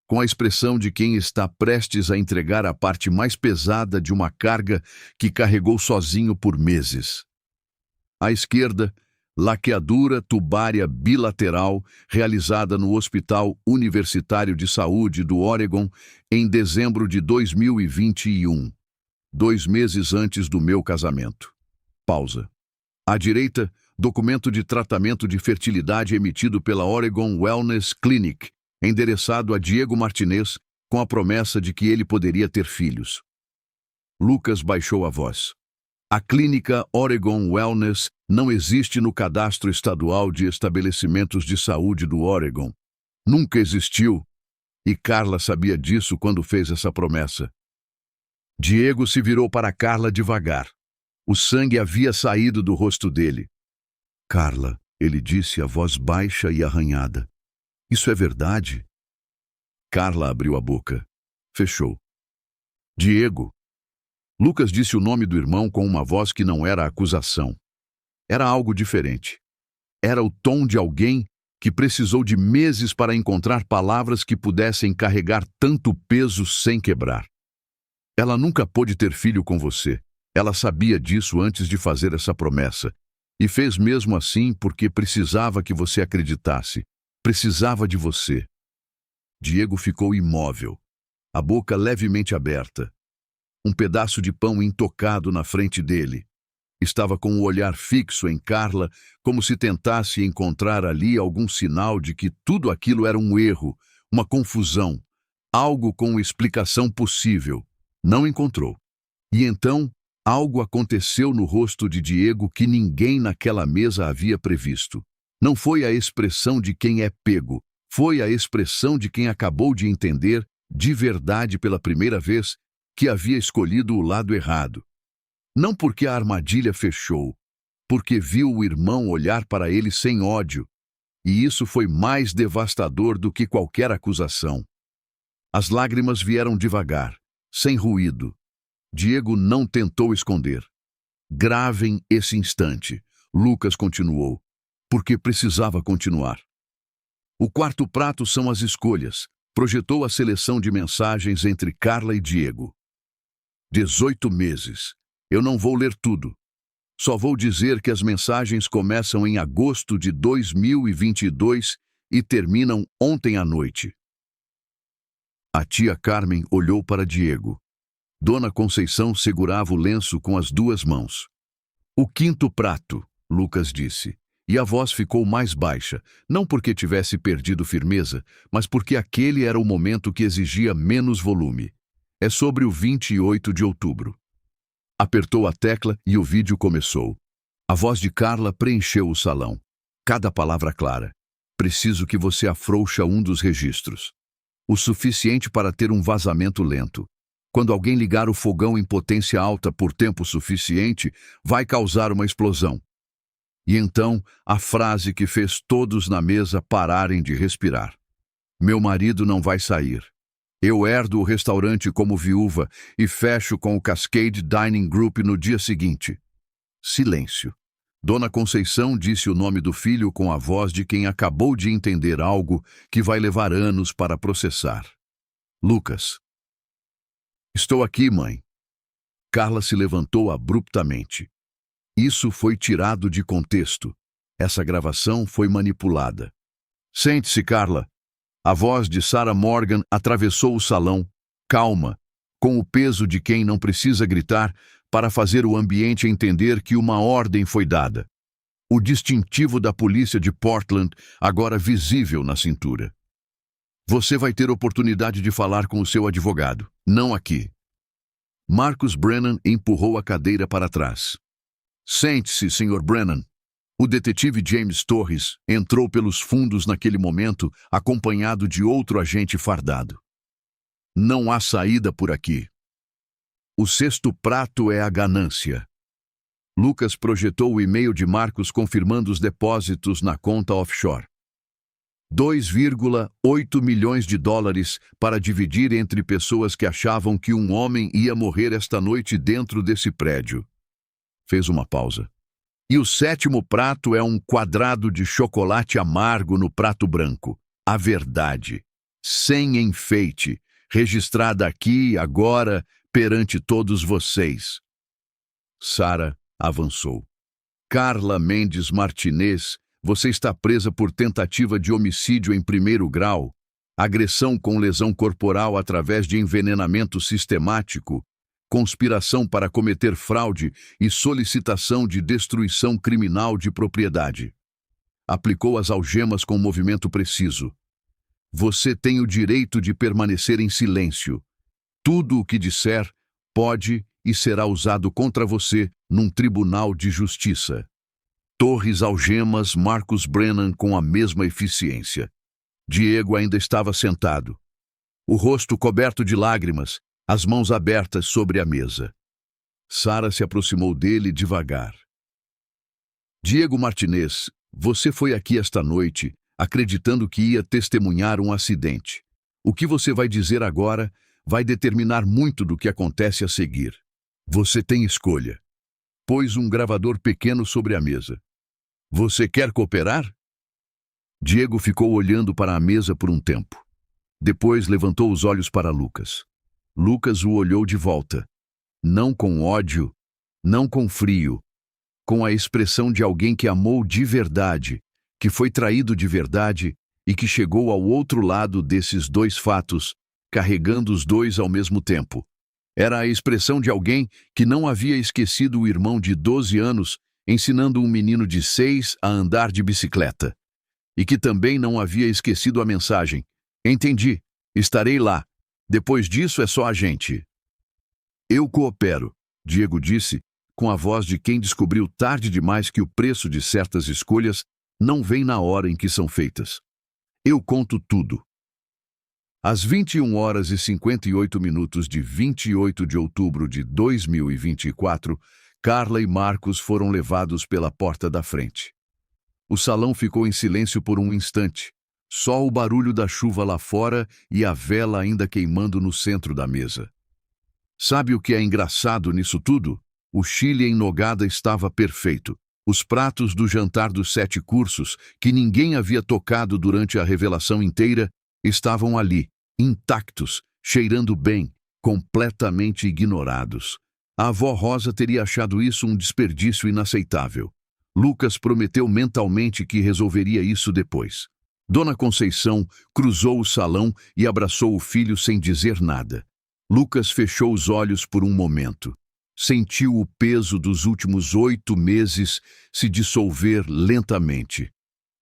com a expressão de quem está prestes a entregar a parte mais pesada de uma carga que carregou sozinho por meses. À esquerda, laqueadura tubária bilateral realizada no Hospital Universitário de Saúde do Oregon em dezembro de 2021, 2 meses antes do meu casamento. Pausa. À direita, documento de tratamento de fertilidade emitido pela Oregon Wellness Clinic, endereçado a Diego Martinez, com a promessa de que ele poderia ter filhos. Lucas baixou a voz. A clínica Oregon Wellness não existe no cadastro estadual de estabelecimentos de saúde do Oregon. Nunca existiu. E Carla sabia disso quando fez essa promessa. Diego se virou para Carla devagar. O sangue havia saído do rosto dele. Carla, ele disse a voz baixa e arranhada. Isso é verdade? Carla abriu a boca. Fechou. Diego. Lucas disse o nome do irmão com uma voz que não era acusação. Era algo diferente. Era o tom de alguém que precisou de meses para encontrar palavras que pudessem carregar tanto peso sem quebrar. Ela nunca pôde ter filho com você. Ela sabia disso antes de fazer essa promessa. E fez mesmo assim porque precisava que você acreditasse. Precisava de você. Diego ficou imóvel, a boca levemente aberta. Um pedaço de pão intocado na frente dele. Estava com o olhar fixo em Carla, como se tentasse encontrar ali algum sinal de que tudo aquilo era um erro, uma confusão, algo com explicação possível. Não encontrou. E então, algo aconteceu no rosto de Diego que ninguém naquela mesa havia previsto. Não foi a expressão de quem é pego, foi a expressão de quem acabou de entender, de verdade pela primeira vez, que havia escolhido o lado errado. Não porque a armadilha fechou, porque viu o irmão olhar para ele sem ódio. E isso foi mais devastador do que qualquer acusação. As lágrimas vieram devagar, sem ruído. Diego não tentou esconder. Gravem esse instante, Lucas continuou, porque precisava continuar. O quarto prato são as escolhas. Projetou a seleção de mensagens entre Carla e Diego. 18 meses. Eu não vou ler tudo. Só vou dizer que as mensagens começam em agosto de 2022 e terminam ontem à noite. A tia Carmen olhou para Diego. Dona Conceição segurava o lenço com as duas mãos. O quinto prato, Lucas disse, e a voz ficou mais baixa, não porque tivesse perdido firmeza, mas porque aquele era o momento que exigia menos volume. É sobre o 28 de outubro. Apertou a tecla e o vídeo começou. A voz de Carla preencheu o salão. Cada palavra clara. Preciso que você afrouxa um dos registros. O suficiente para ter um vazamento lento. Quando alguém ligar o fogão em potência alta por tempo suficiente, vai causar uma explosão. E então, a frase que fez todos na mesa pararem de respirar. Meu marido não vai sair. Eu herdo o restaurante como viúva e fecho com o Cascade Dining Group no dia seguinte. Silêncio. Dona Conceição disse o nome do filho com a voz de quem acabou de entender algo que vai levar anos para processar. Lucas. Estou aqui, mãe. Carla se levantou abruptamente. Isso foi tirado de contexto. Essa gravação foi manipulada. Sente-se, Carla. A voz de Sarah Morgan atravessou o salão, calma, com o peso de quem não precisa gritar para fazer o ambiente entender que uma ordem foi dada. O distintivo da polícia de Portland agora visível na cintura. Você vai ter oportunidade de falar com o seu advogado, não aqui. Marcus Brennan empurrou a cadeira para trás. Sente-se, Sr. Brennan. O detetive James Torres entrou pelos fundos naquele momento, acompanhado de outro agente fardado. Não há saída por aqui. O sexto prato é a ganância. Lucas projetou o e-mail de Marcos confirmando os depósitos na conta offshore. 2,8 milhões de dólares para dividir entre pessoas que achavam que um homem ia morrer esta noite dentro desse prédio. Fez uma pausa. E o sétimo prato é um quadrado de chocolate amargo no prato branco. A verdade, sem enfeite, registrada aqui, agora, perante todos vocês. Sarah avançou. Carla Mendes Martinez, você está presa por tentativa de homicídio em primeiro grau, agressão com lesão corporal através de envenenamento sistemático, conspiração para cometer fraude e solicitação de destruição criminal de propriedade. Aplicou as algemas com movimento preciso. Você tem o direito de permanecer em silêncio. Tudo o que disser pode e será usado contra você num tribunal de justiça. Torres algemas Marcus Brennan com a mesma eficiência. Diego ainda estava sentado, o rosto coberto de lágrimas, as mãos abertas sobre a mesa. Sara se aproximou dele devagar. Diego Martinez, você foi aqui esta noite acreditando que ia testemunhar um acidente. O que você vai dizer agora vai determinar muito do que acontece a seguir. Você tem escolha. Pôs um gravador pequeno sobre a mesa. Você quer cooperar? Diego ficou olhando para a mesa por um tempo. Depois levantou os olhos para Lucas. Lucas o olhou de volta. Não com ódio, não com frio, com a expressão de alguém que amou de verdade, que foi traído de verdade e que chegou ao outro lado desses dois fatos, carregando os dois ao mesmo tempo. Era a expressão de alguém que não havia esquecido o irmão de 12 anos ensinando um menino de 6 a andar de bicicleta. E que também não havia esquecido a mensagem: entendi, estarei lá. Depois disso é só a gente. Eu coopero, Diego disse, com a voz de quem descobriu tarde demais que o preço de certas escolhas não vem na hora em que são feitas. Eu conto tudo. Às 21h58 de 28 de outubro de 2024, Carla e Marcos foram levados pela porta da frente. O salão ficou em silêncio por um instante, só o barulho da chuva lá fora e a vela ainda queimando no centro da mesa. Sabe o que é engraçado nisso tudo? O chile em nogada estava perfeito. Os pratos do jantar dos 7 cursos, que ninguém havia tocado durante a revelação inteira, estavam ali, intactos, cheirando bem, completamente ignorados. A avó Rosa teria achado isso um desperdício inaceitável. Lucas prometeu mentalmente que resolveria isso depois. Dona Conceição cruzou o salão e abraçou o filho sem dizer nada. Lucas fechou os olhos por um momento. Sentiu o peso dos últimos 8 meses se dissolver lentamente.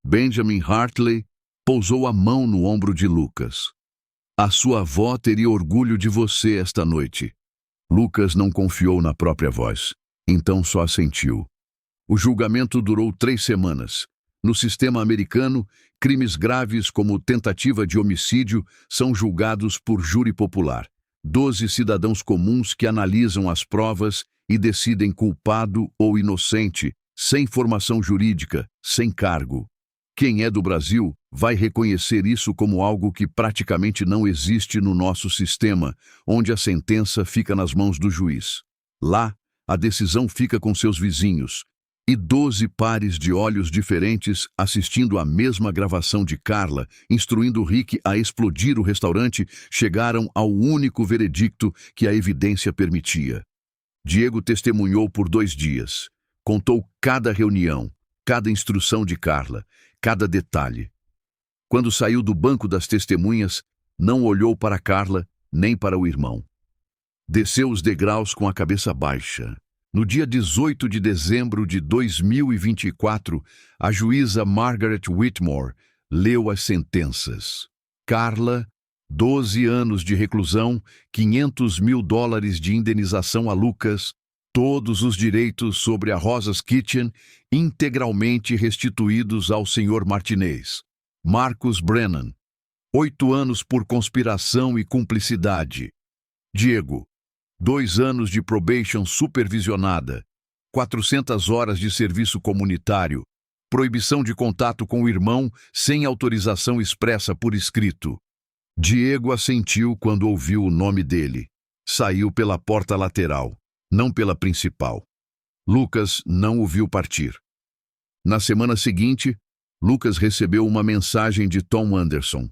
Benjamin Hartley pousou a mão no ombro de Lucas. A sua avó teria orgulho de você esta noite. Lucas não confiou na própria voz, então só assentiu. O julgamento durou 3 semanas. No sistema americano, crimes graves como tentativa de homicídio são julgados por júri popular. 12 cidadãos comuns que analisam as provas e decidem culpado ou inocente, sem formação jurídica, sem cargo. Quem é do Brasil vai reconhecer isso como algo que praticamente não existe no nosso sistema, onde a sentença fica nas mãos do juiz. Lá, a decisão fica com seus vizinhos. E 12 pares de olhos diferentes assistindo à mesma gravação de Carla, instruindo Rick a explodir o restaurante, chegaram ao único veredicto que a evidência permitia. Diego testemunhou por 2 dias. Contou cada reunião, cada instrução de Carla, cada detalhe. Quando saiu do banco das testemunhas, não olhou para Carla nem para o irmão. Desceu os degraus com a cabeça baixa. No dia 18 de dezembro de 2024, a juíza Margaret Whitmore leu as sentenças. Carla, 12 anos de reclusão, $500 mil de indenização a Lucas, todos os direitos sobre a Rosa's Kitchen integralmente restituídos ao Sr. Martinez. Marcus Brennan, 8 anos por conspiração e cumplicidade. Diego, 2 anos de probation supervisionada, 400 horas de serviço comunitário, proibição de contato com o irmão sem autorização expressa por escrito. Diego assentiu quando ouviu o nome dele. Saiu pela porta lateral, não pela principal. Lucas não o viu partir. Na semana seguinte, Lucas recebeu uma mensagem de Tom Anderson.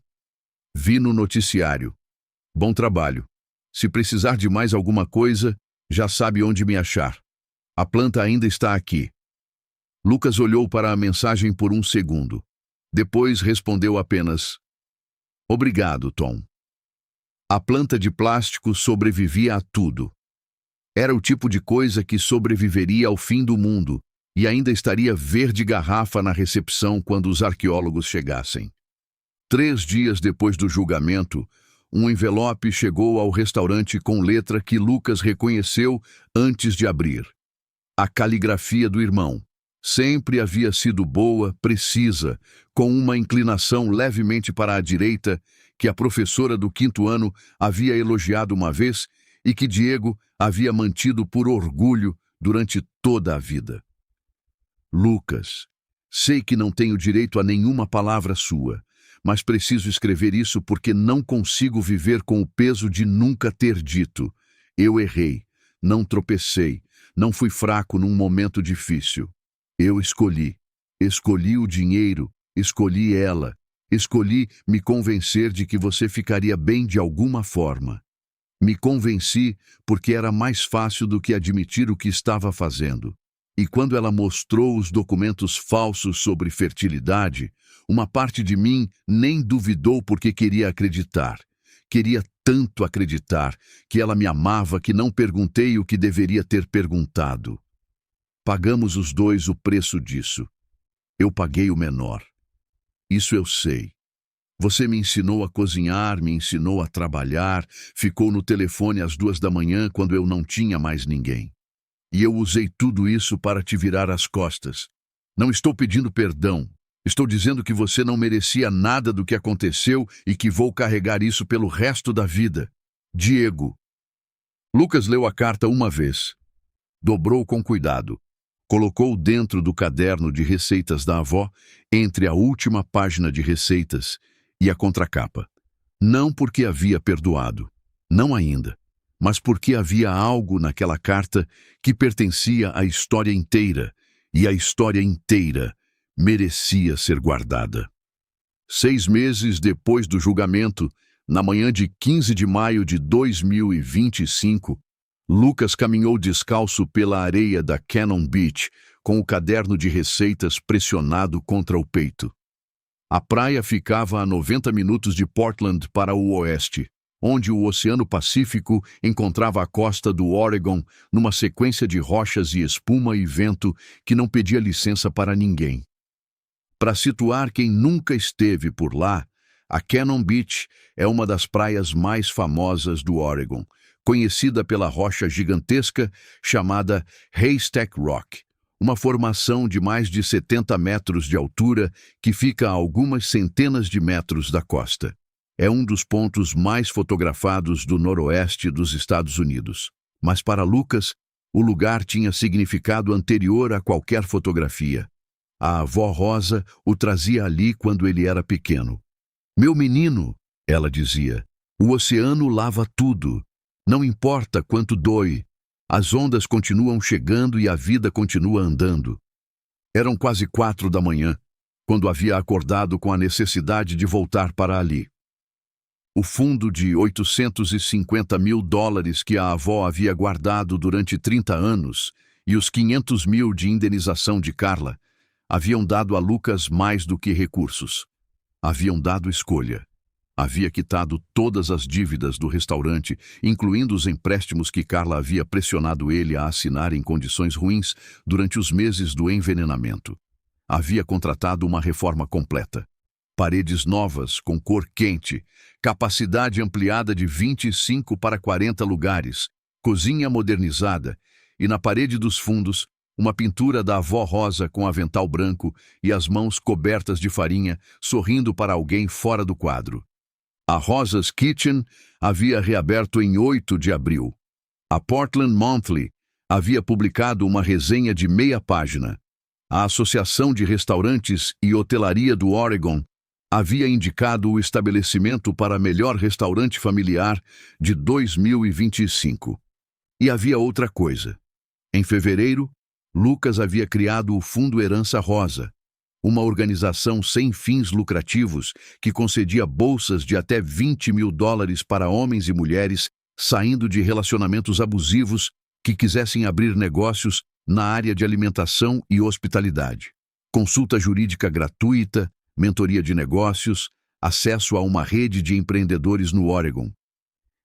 Vi no noticiário. Bom trabalho. Se precisar de mais alguma coisa, já sabe onde me achar. A planta ainda está aqui. Lucas olhou para a mensagem por um segundo. Depois respondeu apenas: Obrigado, Tom. A planta de plástico sobrevivia a tudo. Era o tipo de coisa que sobreviveria ao fim do mundo e ainda estaria verde garrafa na recepção quando os arqueólogos chegassem. 3 dias depois do julgamento, um envelope chegou ao restaurante com letra que Lucas reconheceu antes de abrir. A caligrafia do irmão. Sempre havia sido boa, precisa, com uma inclinação levemente para a direita, que a professora do 5º ano havia elogiado uma vez e que Diego havia mantido por orgulho durante toda a vida. Lucas, sei que não tenho direito a nenhuma palavra sua, mas preciso escrever isso porque não consigo viver com o peso de nunca ter dito. Eu errei, não tropecei, não fui fraco num momento difícil. Eu escolhi o dinheiro, escolhi ela, escolhi me convencer de que você ficaria bem de alguma forma. Me convenci porque era mais fácil do que admitir o que estava fazendo. E quando ela mostrou os documentos falsos sobre fertilidade, uma parte de mim nem duvidou porque queria acreditar. Queria tanto acreditar que ela me amava que não perguntei o que deveria ter perguntado. Pagamos os dois o preço disso. Eu paguei o menor. Isso eu sei. Você me ensinou a cozinhar, me ensinou a trabalhar, ficou no telefone às 2 da manhã quando eu não tinha mais ninguém. E eu usei tudo isso para te virar as costas. Não estou pedindo perdão. Estou dizendo que você não merecia nada do que aconteceu e que vou carregar isso pelo resto da vida. Diego. Lucas leu a carta uma vez. Dobrou com cuidado. Colocou dentro do caderno de receitas da avó, entre a última página de receitas e a contracapa. Não porque havia perdoado. Não ainda. Mas porque havia algo naquela carta que pertencia à história inteira, e a história inteira merecia ser guardada. 6 meses depois do julgamento, na manhã de 15 de maio de 2025, Lucas caminhou descalço pela areia da Cannon Beach, com o caderno de receitas pressionado contra o peito. A praia ficava a 90 minutos de Portland para o oeste, onde o Oceano Pacífico encontrava a costa do Oregon numa sequência de rochas e espuma e vento que não pedia licença para ninguém. Para situar quem nunca esteve por lá, a Cannon Beach é uma das praias mais famosas do Oregon, conhecida pela rocha gigantesca chamada Haystack Rock, uma formação de mais de 70 metros de altura que fica a algumas centenas de metros da costa. É um dos pontos mais fotografados do noroeste dos Estados Unidos. Mas para Lucas, o lugar tinha significado anterior a qualquer fotografia. A avó Rosa o trazia ali quando ele era pequeno. Meu menino, ela dizia, o oceano lava tudo. Não importa quanto doe. As ondas continuam chegando e a vida continua andando. Eram quase 4 da manhã, quando havia acordado com a necessidade de voltar para ali. O fundo de $850 mil que a avó havia guardado durante 30 anos e os 500 mil de indenização de Carla haviam dado a Lucas mais do que recursos. Haviam dado escolha. Havia quitado todas as dívidas do restaurante, incluindo os empréstimos que Carla havia pressionado ele a assinar em condições ruins durante os meses do envenenamento. Havia contratado uma reforma completa. Paredes novas, com cor quente, capacidade ampliada de 25 para 40 lugares, cozinha modernizada e, na parede dos fundos, uma pintura da avó Rosa com avental branco e as mãos cobertas de farinha, sorrindo para alguém fora do quadro. A Rosa's Kitchen havia reaberto em 8 de abril. A Portland Monthly havia publicado uma resenha de meia página. A Associação de Restaurantes e Hotelaria do Oregon havia indicado o estabelecimento para melhor restaurante familiar de 2025. E havia outra coisa. Em fevereiro, Lucas havia criado o Fundo Herança Rosa, uma organização sem fins lucrativos que concedia bolsas de até $20 mil para homens e mulheres saindo de relacionamentos abusivos que quisessem abrir negócios na área de alimentação e hospitalidade. Consulta jurídica gratuita, mentoria de negócios, acesso a uma rede de empreendedores no Oregon.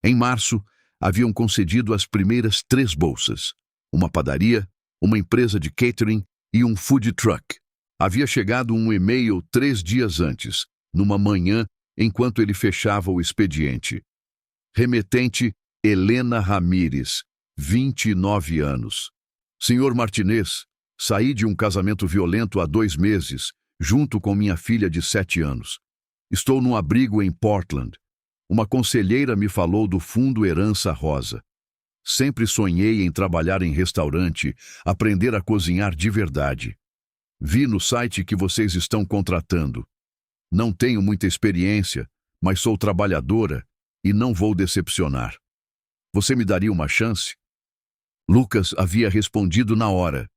Em março, haviam concedido as primeiras 3 bolsas: uma padaria, uma empresa de catering e um food truck. Havia chegado um e-mail 3 dias antes, numa manhã, enquanto ele fechava o expediente. Remetente Helena Ramírez, 29 anos. Senhor Martinez, saí de um casamento violento há 2 meses, junto com minha filha de 7 anos. Estou num abrigo em Portland. Uma conselheira me falou do Fundo Herança Rosa. Sempre sonhei em trabalhar em restaurante, aprender a cozinhar de verdade. Vi no site que vocês estão contratando. Não tenho muita experiência, mas sou trabalhadora e não vou decepcionar. Você me daria uma chance? Lucas havia respondido na hora.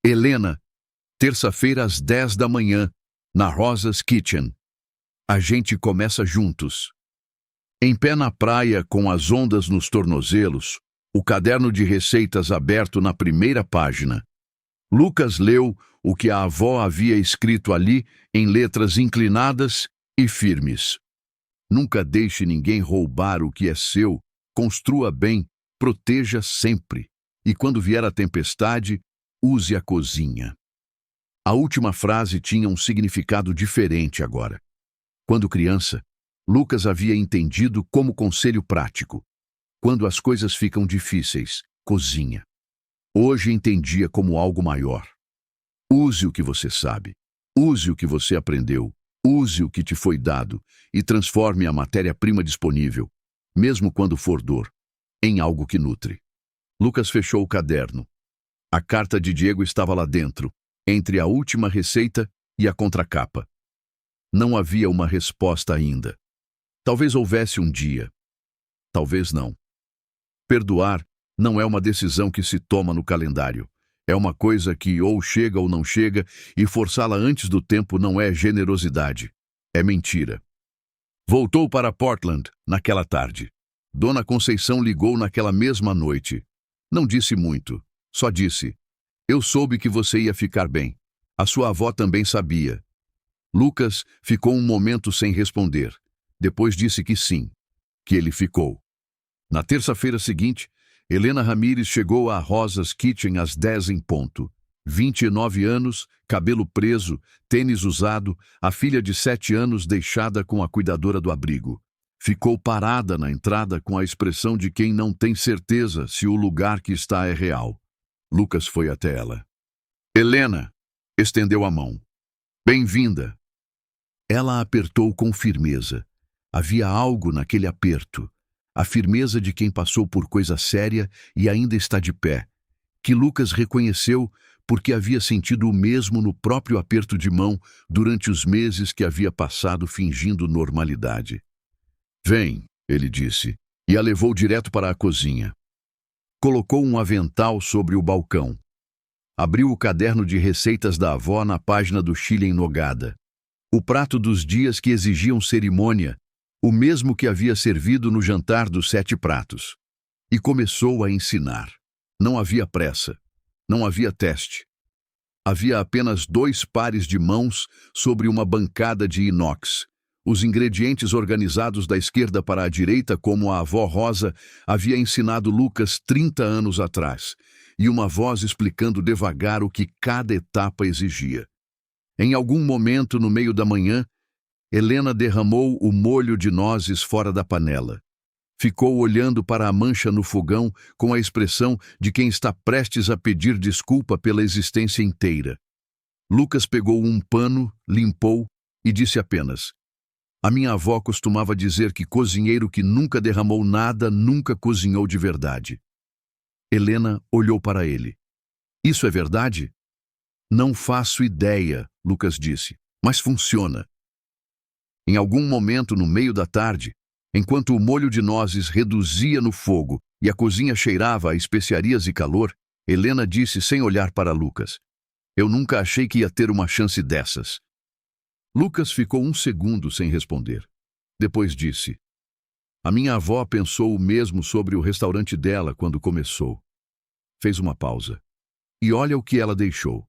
Helena, terça-feira às 10 da manhã, na Rosa's Kitchen. A gente começa juntos. Em pé na praia, com as ondas nos tornozelos, o caderno de receitas aberto na primeira página. Lucas leu o que a avó havia escrito ali em letras inclinadas e firmes. Nunca deixe ninguém roubar o que é seu, construa bem, proteja sempre. E quando vier a tempestade, use a cozinha. A última frase tinha um significado diferente agora. Quando criança, Lucas havia entendido como conselho prático. Quando as coisas ficam difíceis, cozinha. Hoje entendia como algo maior. Use o que você sabe. Use o que você aprendeu. Use o que te foi dado e transforme a matéria-prima disponível, mesmo quando for dor, em algo que nutre. Lucas fechou o caderno. A carta de Diego estava lá dentro, entre a última receita e a contracapa. Não havia uma resposta ainda. Talvez houvesse um dia. Talvez não. Perdoar não é uma decisão que se toma no calendário. É uma coisa que ou chega ou não chega, e forçá-la antes do tempo não é generosidade. É mentira. Voltou para Portland naquela tarde. Dona Conceição ligou naquela mesma noite. Não disse muito, só disse: eu soube que você ia ficar bem. A sua avó também sabia. Lucas ficou um momento sem responder. Depois disse que sim, que ele ficou. Na terça-feira seguinte, Helena Ramírez chegou à Rosa's Kitchen às 10 em ponto. 29 anos, cabelo preso, tênis usado, a filha de 7 anos deixada com a cuidadora do abrigo. Ficou parada na entrada com a expressão de quem não tem certeza se o lugar que está é real. Lucas foi até ela. Helena, estendeu a mão. Bem-vinda. Ela a apertou com firmeza. Havia algo naquele aperto. A firmeza de quem passou por coisa séria e ainda está de pé, que Lucas reconheceu porque havia sentido o mesmo no próprio aperto de mão durante os meses que havia passado fingindo normalidade. Vem, ele disse, e a levou direto para a cozinha. Colocou um avental sobre o balcão. Abriu o caderno de receitas da avó na página do Chile em nogada. O prato dos dias que exigiam cerimônia, o mesmo que havia servido no jantar dos 7 pratos. E começou a ensinar. Não havia pressa. Não havia teste. Havia apenas 2 pares de mãos sobre uma bancada de inox. Os ingredientes organizados da esquerda para a direita, como a avó Rosa havia ensinado Lucas 30 anos atrás, e uma voz explicando devagar o que cada etapa exigia. Em algum momento, no meio da manhã, Helena derramou o molho de nozes fora da panela. Ficou olhando para a mancha no fogão com a expressão de quem está prestes a pedir desculpa pela existência inteira. Lucas pegou um pano, limpou e disse apenas: a minha avó costumava dizer que cozinheiro que nunca derramou nada nunca cozinhou de verdade. Helena olhou para ele. Isso é verdade? Não faço ideia, Lucas disse, mas funciona. Em algum momento no meio da tarde, enquanto o molho de nozes reduzia no fogo e a cozinha cheirava a especiarias e calor, Helena disse sem olhar para Lucas: eu nunca achei que ia ter uma chance dessas. Lucas ficou um segundo sem responder. Depois disse: a minha avó pensou o mesmo sobre o restaurante dela quando começou. Fez uma pausa. E olha o que ela deixou.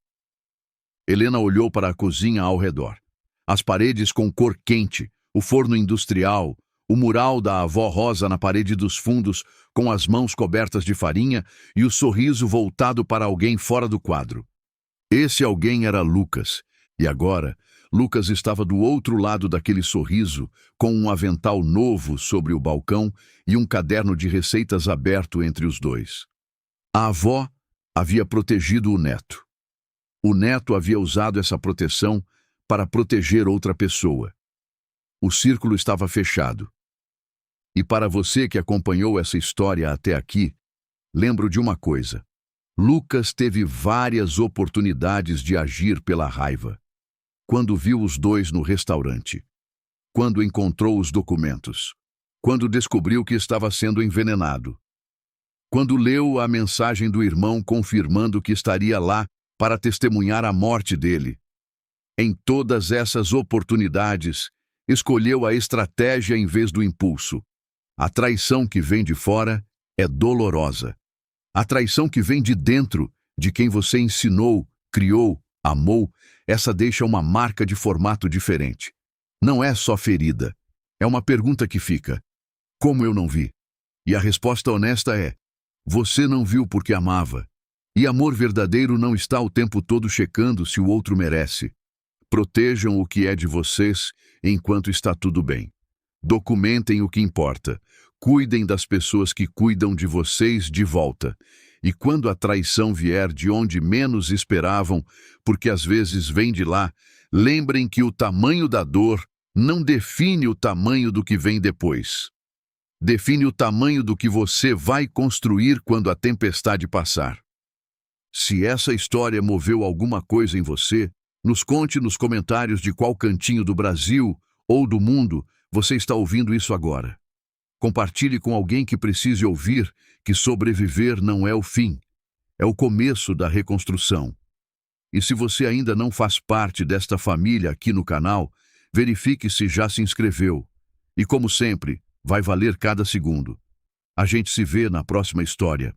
Helena olhou para a cozinha ao redor. As paredes com cor quente, o forno industrial, o mural da avó Rosa na parede dos fundos, com as mãos cobertas de farinha e o sorriso voltado para alguém fora do quadro. Esse alguém era Lucas, e agora Lucas estava do outro lado daquele sorriso, com um avental novo sobre o balcão e um caderno de receitas aberto entre os dois. A avó havia protegido o neto. O neto havia usado essa proteção para proteger outra pessoa. O círculo estava fechado. E para você que acompanhou essa história até aqui, lembro de uma coisa. Lucas teve várias oportunidades de agir pela raiva. Quando viu os dois no restaurante. Quando encontrou os documentos. Quando descobriu que estava sendo envenenado. Quando leu a mensagem do irmão confirmando que estaria lá para testemunhar a morte dele. Em todas essas oportunidades, escolheu a estratégia em vez do impulso. A traição que vem de fora é dolorosa. A traição que vem de dentro, de quem você ensinou, criou, amou, essa deixa uma marca de formato diferente. Não é só ferida. É uma pergunta que fica: como eu não vi? E a resposta honesta é: você não viu porque amava. E amor verdadeiro não está o tempo todo checando se o outro merece. Protejam o que é de vocês enquanto está tudo bem. Documentem o que importa. Cuidem das pessoas que cuidam de vocês de volta. E quando a traição vier de onde menos esperavam, porque às vezes vem de lá, lembrem que o tamanho da dor não define o tamanho do que vem depois. Define o tamanho do que você vai construir quando a tempestade passar. Se essa história moveu alguma coisa em você, nos conte nos comentários de qual cantinho do Brasil ou do mundo você está ouvindo isso agora. Compartilhe com alguém que precise ouvir que sobreviver não é o fim, é o começo da reconstrução. E se você ainda não faz parte desta família aqui no canal, verifique se já se inscreveu. E como sempre, vai valer cada segundo. A gente se vê na próxima história.